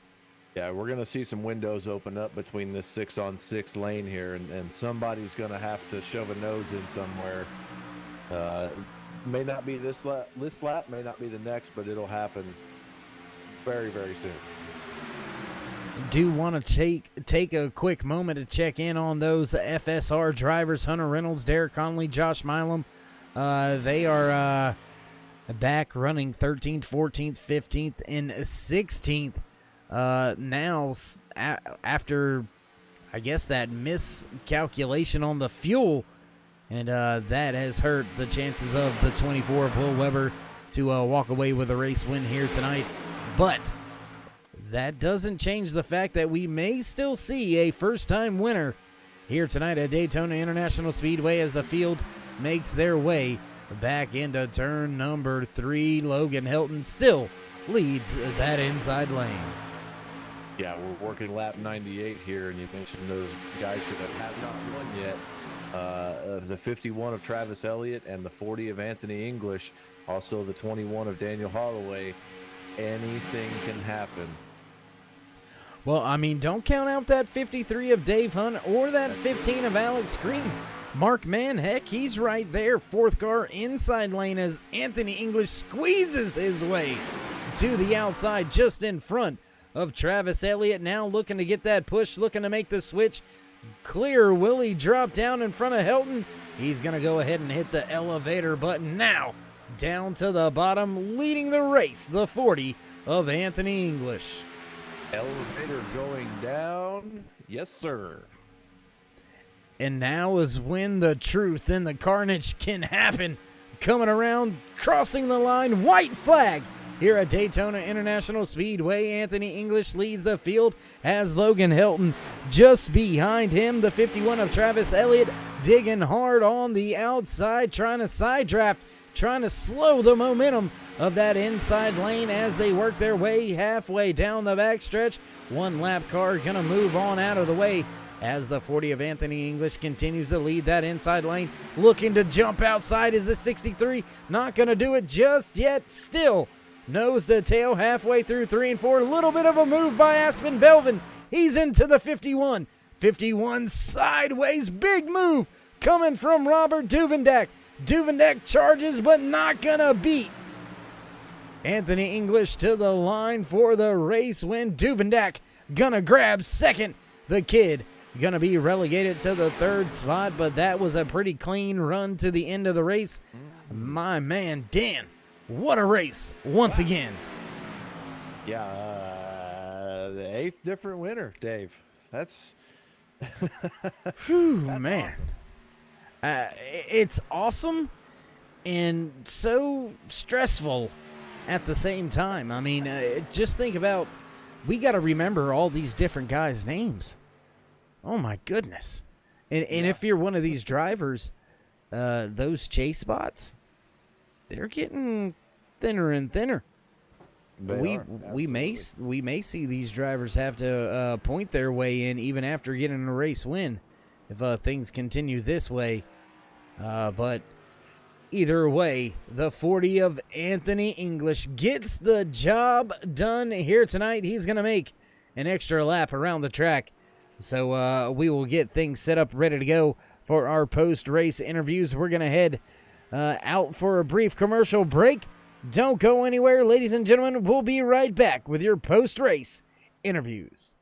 Yeah, we're going to see some windows open up between this 6-on-6 lane here, and somebody's going to have to shove a nose in somewhere. May not be this lap, may not be the next, but it'll happen very, very soon. Do want to take a quick moment to check in on those FSR drivers: Hunter Reynolds, Derek Conley, Josh Milam. They are back running 13th, 14th, 15th, and 16th. Now, after, I guess, that miscalculation on the fuel, and that has hurt the chances of the 24 Will Weber to walk away with a race win here tonight. But that doesn't change the fact that we may still see a first-time winner here tonight at Daytona International Speedway as the field makes their way back into turn number 3. Logan Helton still leads that inside lane. Yeah, we're working lap 98 here, and you mentioned those guys that have not won yet. The 51 of Travis Elliott and the 40 of Anthony English, also the 21 of Daniel Holloway. Anything can happen. Well, I mean, don't count out that 53 of Dave Hunt or that 15 of Alex Green. Mark Mann, heck, he's right there. 4th car inside lane as Anthony English squeezes his way to the outside just in front of Travis Elliott. Now looking to get that push, looking to make the switch clear. Will he drop down in front of Helton? He's going to go ahead and hit the elevator button now. Down to the bottom, leading the race, the 40 of Anthony English. Elevator going down. Yes, sir. And now is when the truth and the carnage can happen. Coming around, crossing the line, white flag here at Daytona International Speedway. Anthony English leads the field as Logan Helton just behind him. The 51 of Travis Elliott digging hard on the outside, trying to side draft trying to slow the momentum of that inside lane as they work their way halfway down the backstretch. One lap car going to move on out of the way as the 40 of Anthony English continues to lead that inside lane. Looking to jump outside is the 63. Not going to do it just yet. Still nose to tail halfway through 3 and 4. A little bit of a move by Aspen Belvin. He's into the 51. 51 sideways. Big move coming from Robert Duvendak. Duvendak charges but not going to beat Anthony English to the line for the race win. Duvendak gonna grab second. The kid gonna be relegated to the 3rd spot, but that was a pretty clean run to the end of the race. My man, Dan, what a race once again. Yeah, the 8th different winner, Dave. That's Whew, man. It's awesome and so stressful at the same time. I mean, just think about, we got to remember all these different guys' names. Oh, my goodness. And if you're one of these drivers, those chase spots, they're getting thinner and thinner. We may see these drivers have to point their way in even after getting a race win if things continue this way. But either way, the 40 of Anthony English gets the job done here tonight. He's going to make an extra lap around the track. So we will get things set up, ready to go for our post-race interviews. We're going to head out for a brief commercial break. Don't go anywhere, ladies and gentlemen. We'll be right back with your post-race interviews.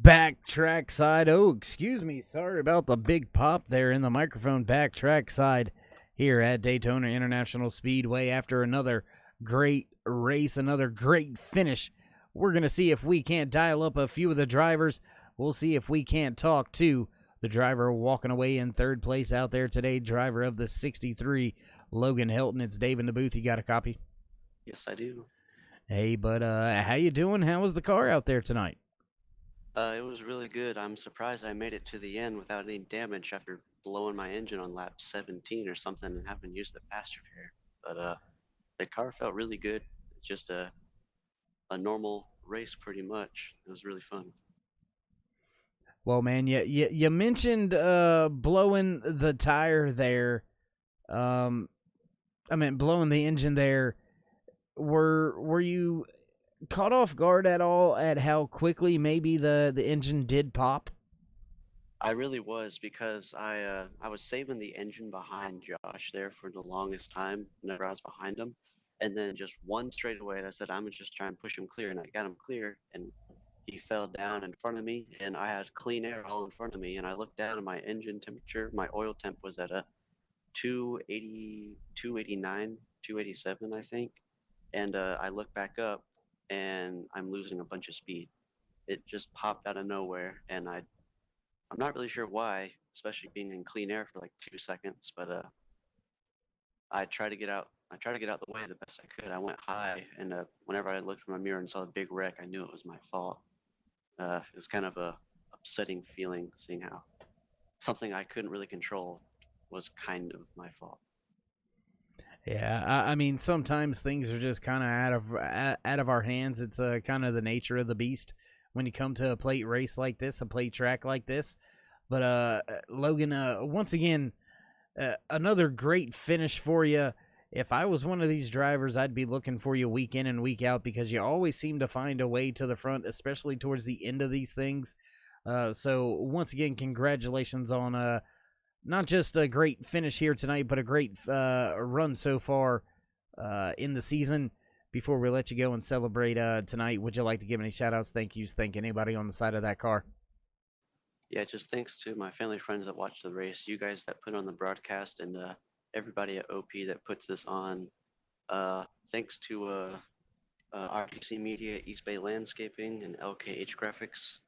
backtrack side. Oh, excuse me. Sorry about the big pop there in the microphone. Backtrack side here at Daytona International Speedway after another great race, another great finish. We're going to see if we can't dial up a few of the drivers. We'll see if we can't talk to the driver walking away in third place out there today, driver of the 63, Logan Hilton. It's Dave in the booth. You got a copy? Yes, I do. Hey, but how you doing? How was the car out there tonight? It was really good. I'm surprised I made it to the end without any damage after blowing my engine on lap 17 or something and having used the pasture repair. But the car felt really good. It's just a normal race, pretty much. It was really fun. Well, man, you mentioned blowing the tire there. I mean, blowing the engine there. Were you caught off guard at all at how quickly maybe the engine did pop? I really was because I was saving the engine behind Josh there for the longest time whenever I was behind him, and then just one straightaway, and I said I'm gonna just try and push him clear, and I got him clear, and he fell down in front of me, and I had clean air all in front of me, and I looked down, and my engine temperature, my oil temp was at a 280, 289, 287, I think, and I look back up, and I'm losing a bunch of speed. It just popped out of nowhere, and I'm not really sure why, especially being in clean air for like 2 seconds, but I tried to get out. I tried to get out the way the best I could. I went high, and whenever I looked in my mirror and saw the big wreck, I knew it was my fault. It was kind of a upsetting feeling seeing how something I couldn't really control was kind of my fault. Yeah, I mean, sometimes things are just kind of out of our hands. It's kind of the nature of the beast when you come to a plate race like this, a plate track like this. But Logan, once again, another great finish for you. If I was one of these drivers, I'd be looking for you week in and week out because you always seem to find a way to the front, especially towards the end of these things. So once again, congratulations on not just a great finish here tonight, but a great run so far in the season. Before we let you go and celebrate tonight, would you like to give any shout-outs, thank yous, thank anybody on the side of that car? Yeah, just thanks to my family friends that watch the race, you guys that put on the broadcast, and everybody at OP that puts this on. Thanks to RTC Media, East Bay Landscaping, and LKH Graphics.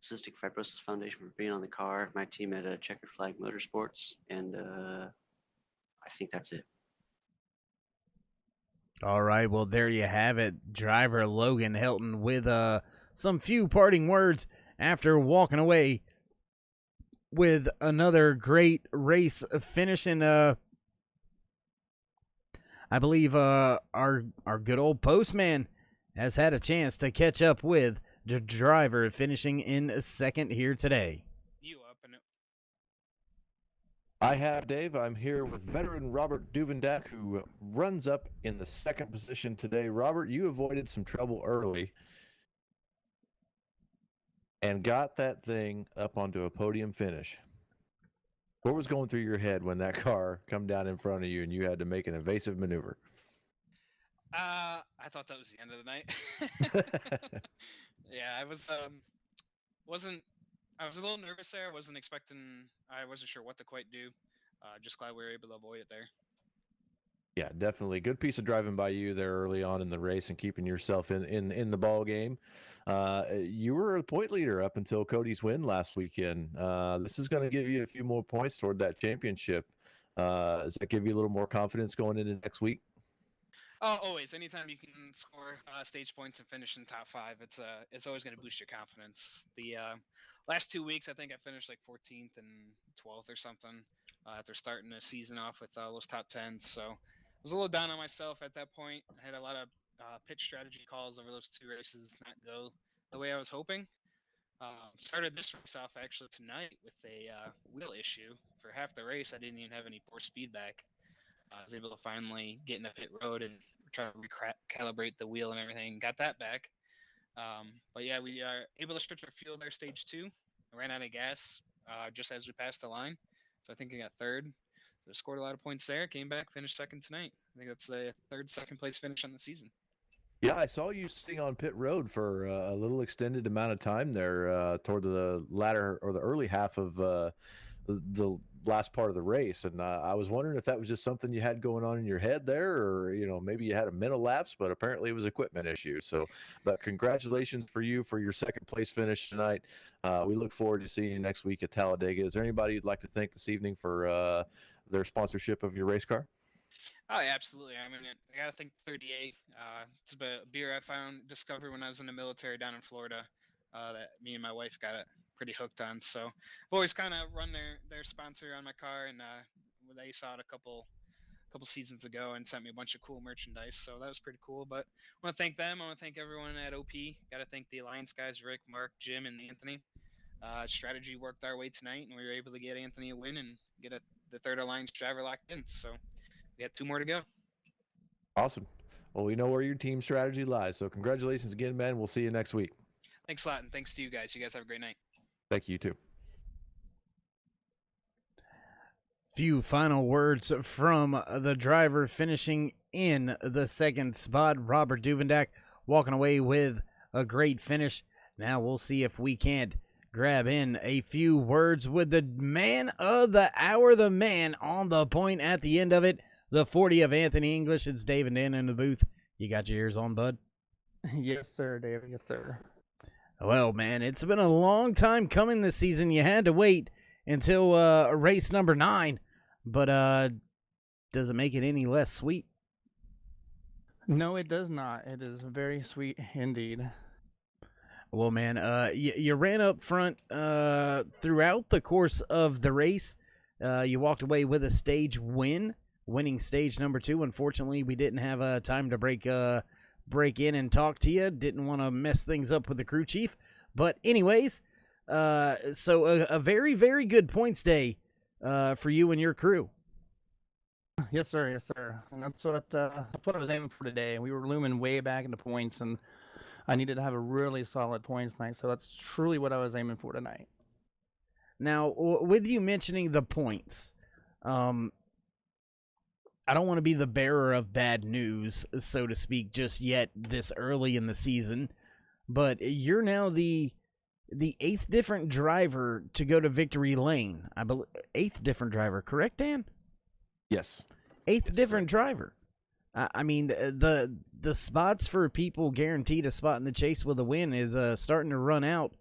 Cystic Fibrosis Foundation for being on the car, my team at Checkered Flag Motorsports, and I think that's it. All right, well, there you have it. Driver Logan Hilton with some few parting words after walking away with another great race finish. And I believe our good old postman has had a chance to catch up with the driver finishing in second here today. You up and I have, Dave. I'm here with veteran Robert Duvendak, who runs up in the second position today. Robert, you avoided some trouble early and got that thing up onto a podium finish. What was going through your head when that car come down in front of you and you had to make an evasive maneuver? I thought that was the end of the night. Yeah, I was a little nervous there. I wasn't sure what to quite do. Just glad we were able to avoid it there. Yeah, definitely. Good piece of driving by you there early on in the race and keeping yourself in the ball game. You were a point leader up until Cody's win last weekend. This is going to give you a few more points toward that championship. Does that give you a little more confidence going into next week? Oh, always. Anytime you can score stage points and finish in top 5, it's always going to boost your confidence. The last 2 weeks, I think I finished like 14th and 12th or something after starting the season off with those top 10s. So I was a little down on myself at that point. I had a lot of pitch strategy calls over those 2 races not go the way I was hoping. Started this race off actually tonight with a wheel issue. For half the race, I didn't even have any force feedback. I was able to finally get in the pit road and try to recalibrate the wheel and everything. Got that back. But yeah, we are able to stretch our field there stage 2. I ran out of gas just as we passed the line. So I think I got third. So I scored a lot of points there. Came back, finished second tonight. I think that's the second place finish on the season. Yeah, I saw you sitting on pit road for a little extended amount of time there toward the latter or the early half of the last part of the race, and I was wondering if that was just something you had going on in your head there, or maybe you had a mental lapse, but apparently it was equipment issue. So, but congratulations for you for your second place finish tonight. We look forward to seeing you next week at Talladega. Is there anybody you'd like to thank this evening for their sponsorship of your race car? Oh, yeah, absolutely. I mean, I gotta thank 38. It's a beer I discovered when I was in the military down in Florida. That me and my wife got it pretty hooked on. So I've always kind of run their sponsor on my car, and they saw it a couple seasons ago and sent me a bunch of cool merchandise. So that was pretty cool. But I want to thank them. I want to thank everyone at OP. Got to thank the Alliance guys, Rick, Mark, Jim, and Anthony. Strategy worked our way tonight, and we were able to get Anthony a win and get the third Alliance driver locked in. So we have 2 more to go. Awesome. Well, we know where your team strategy lies. So congratulations again, man. We'll see you next week. Thanks a lot, and thanks to you guys. You guys have a great night. Thank you, too. Few final words from the driver finishing in the second spot, Robert Duvendak, walking away with a great finish. Now we'll see if we can't grab in a few words with the man of the hour, the man on the point at the end of it, the 40 of Anthony English. It's Dave and Dan in the booth. You got your ears on, bud? Yes, sir, David. Yes, sir. Well, man, it's been a long time coming this season. You had to wait until race number 9, but does it make it any less sweet? No, it does not. It is very sweet indeed. Well, man, you ran up front throughout the course of the race. You walked away with a stage win, winning stage number 2. Unfortunately, we didn't have time to break in and talk to you. Didn't want to mess things up with the crew chief. But anyways, so a very, very good points day for you and your crew. Yes, sir. Yes, sir. And that's what I was aiming for today. We were looming way back into points, and I needed to have a really solid points night. So that's truly what I was aiming for tonight. Now, with you mentioning the points, I don't want to be the bearer of bad news, so to speak, just yet this early in the season, but you're now the 8th different driver to go to victory lane. I believe 8th different driver, correct, Dan? Yes. 8th different driver. I mean, the spots for people guaranteed a spot in the chase with a win is starting to run out.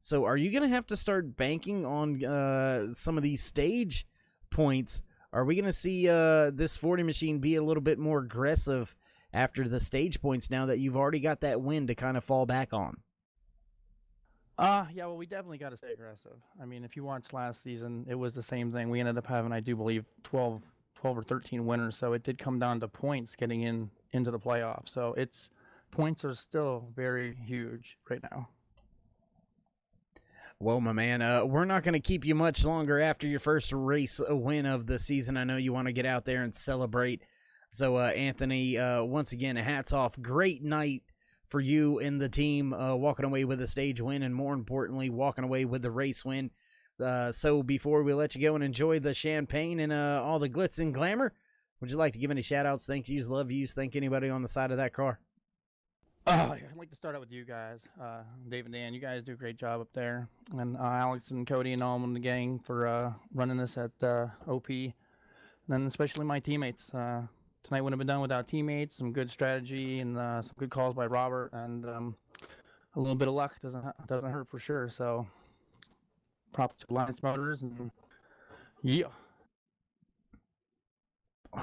So are you going to have to start banking on some of these stage points? Are we going to see this 40 machine be a little bit more aggressive after the stage points now that you've already got that win to kind of fall back on? Yeah, well, we definitely got to stay aggressive. I mean, if you watched last season, it was the same thing. We ended up having, I do believe, 12 or 13 winners, so it did come down to points getting into the playoffs. So points are still very huge right now. Well, my man, we're not going to keep you much longer after your first race win of the season. I know you want to get out there and celebrate. So, Anthony, once again, hats off. Great night for you and the team, walking away with a stage win, and more importantly, walking away with the race win. So before we let you go and enjoy the champagne and all the glitz and glamour, would you like to give any shout-outs, thank yous, love yous, thank anybody on the side of that car? I'd like to start out with you guys, Dave and Dan. You guys do a great job up there, and Alex and Cody and all of the gang for running this at OP. And then especially my teammates. Tonight wouldn't have been done without teammates, some good strategy, and some good calls by Robert, and a little bit of luck doesn't hurt for sure. So props to Alliance Motors, and yeah.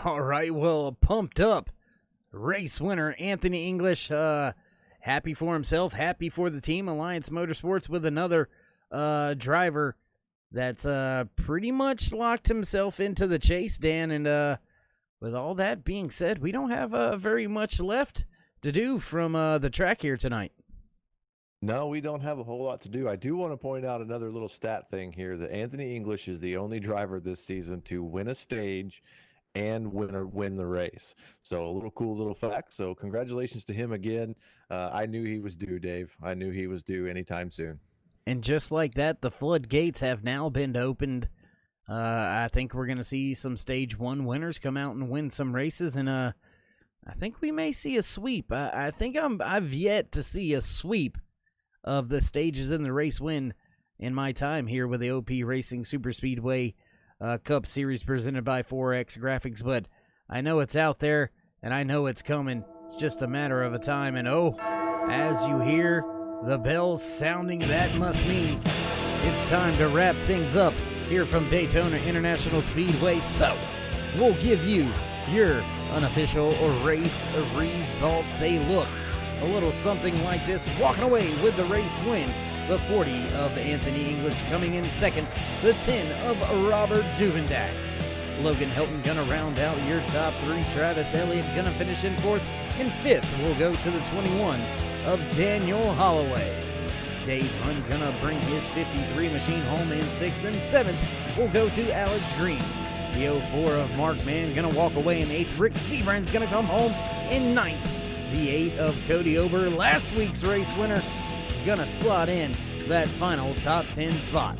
All right, well, pumped up race winner Anthony English, happy for himself, happy for the team. Alliance Motorsports with another driver that's pretty much locked himself into the chase, Dan. And with all that being said, we don't have very much left to do from the track here tonight. No, we don't have a whole lot to do. I do want to point out another little stat thing here that Anthony English is the only driver this season to win a stage and win the race. So a little cool little fact. So congratulations to him again. I knew he was due, Dave. I knew he was due anytime soon. And just like that, the floodgates have now been opened. I think we're going to see some stage 1 winners come out and win some races. And I think we may see a sweep. I think I've yet to see a sweep of the stages in the race win in my time here with the OP Racing Super Speedway Cup Series presented by 4X Graphics, but I know it's out there, and I know it's coming. It's just a matter of a time, and oh, as you hear the bells sounding, that must mean it's time to wrap things up here from Daytona International Speedway. So, we'll give you your unofficial race results. They look a little something like this. Walking away with the race win, the 40 of Anthony English coming in second, the 10 of Robert Juvendak. Logan Helton gonna round out your top three. Travis Elliott gonna finish in fourth, and fifth will go to the 21 of Daniel Holloway. Dave Hunt gonna bring his 53 machine home in sixth, and seventh will go to Alex Green. The 04 of Mark Mann gonna walk away in eighth. Rick Sebrand's gonna come home in ninth. The 8 of Cody Ober, last week's race winner, gonna slot in that final top 10 spot.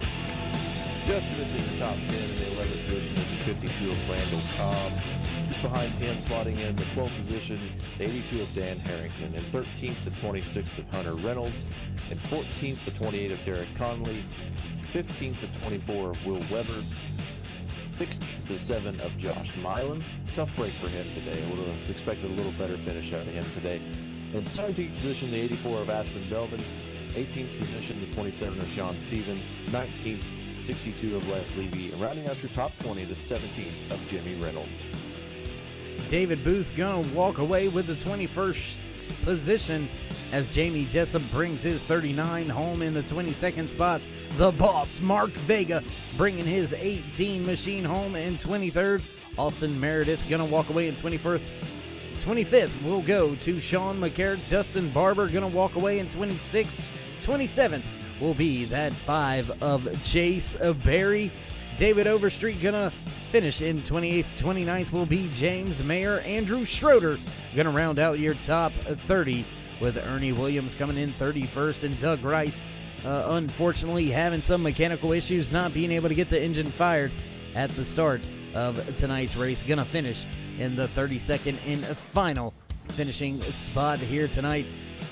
Just missing the top 10 in the 11th position is the 52 of Randall Cobb. Just behind him, slotting in the 12th position, the 82 of Dan Harrington, and 13th, the 26th of Hunter Reynolds, and 14th, the 28 of Derek Conley, 15th, the 24 of Will Weber, 6th, the 7 of Josh Milan. Tough break for him today. I would have expected a little better finish out of him today. In 17th position, the 84 of Aspen Belvin, 18th position, the 27 of Sean Stevens, 19th, 62 of Les Levy, and rounding out your top 20, the 17th of Jimmy Reynolds. David Booth gonna walk away with the 21st position as Jamie Jessup brings his 39 home in the 22nd spot. The boss, Mark Vega, bringing his 18 machine home in 23rd. Austin Meredith gonna walk away in 21st. 25th will go to Sean McCarrick. Dustin Barber gonna walk away in 26th. 27th will be that 5 of Chase Berry. David Overstreet gonna finish in 28th. 29th will be James Mayer. Andrew Schroeder gonna round out your top 30 with Ernie Williams coming in 31st, and Doug Rice unfortunately having some mechanical issues, not being able to get the engine fired at the start of tonight's race. Gonna finish in the 32nd and final finishing spot here tonight.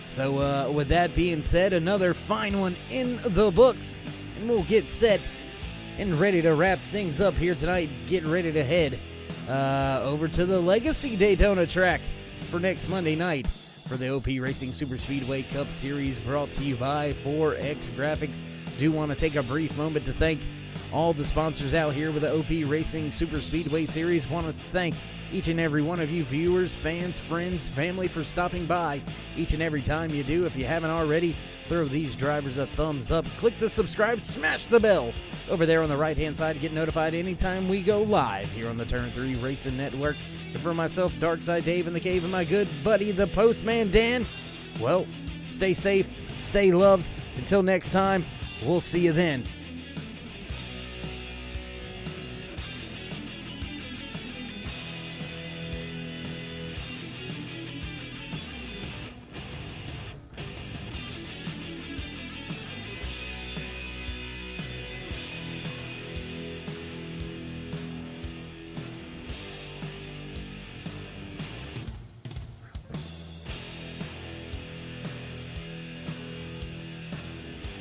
So with that being said, another fine one in the books, and we'll get set and ready to wrap things up here tonight. Get ready to head over to the Legacy Daytona track for next Monday night for the OP Racing Super Speedway Cup Series, brought to you by 4X Graphics. Do want to take a brief moment to thank all the sponsors out here with the OP Racing Super Speedway Series. Want to thank each and every one of you viewers, fans, friends, family for stopping by each and every time you do. If you haven't already, throw these drivers a thumbs up. Click the subscribe, smash the bell over there on the right-hand side to get notified anytime we go live here on the Turn 3 Racing Network. And for myself, Darkside Dave in the cave, and my good buddy, the Postman Dan, well, stay safe, stay loved. Until next time, we'll see you then.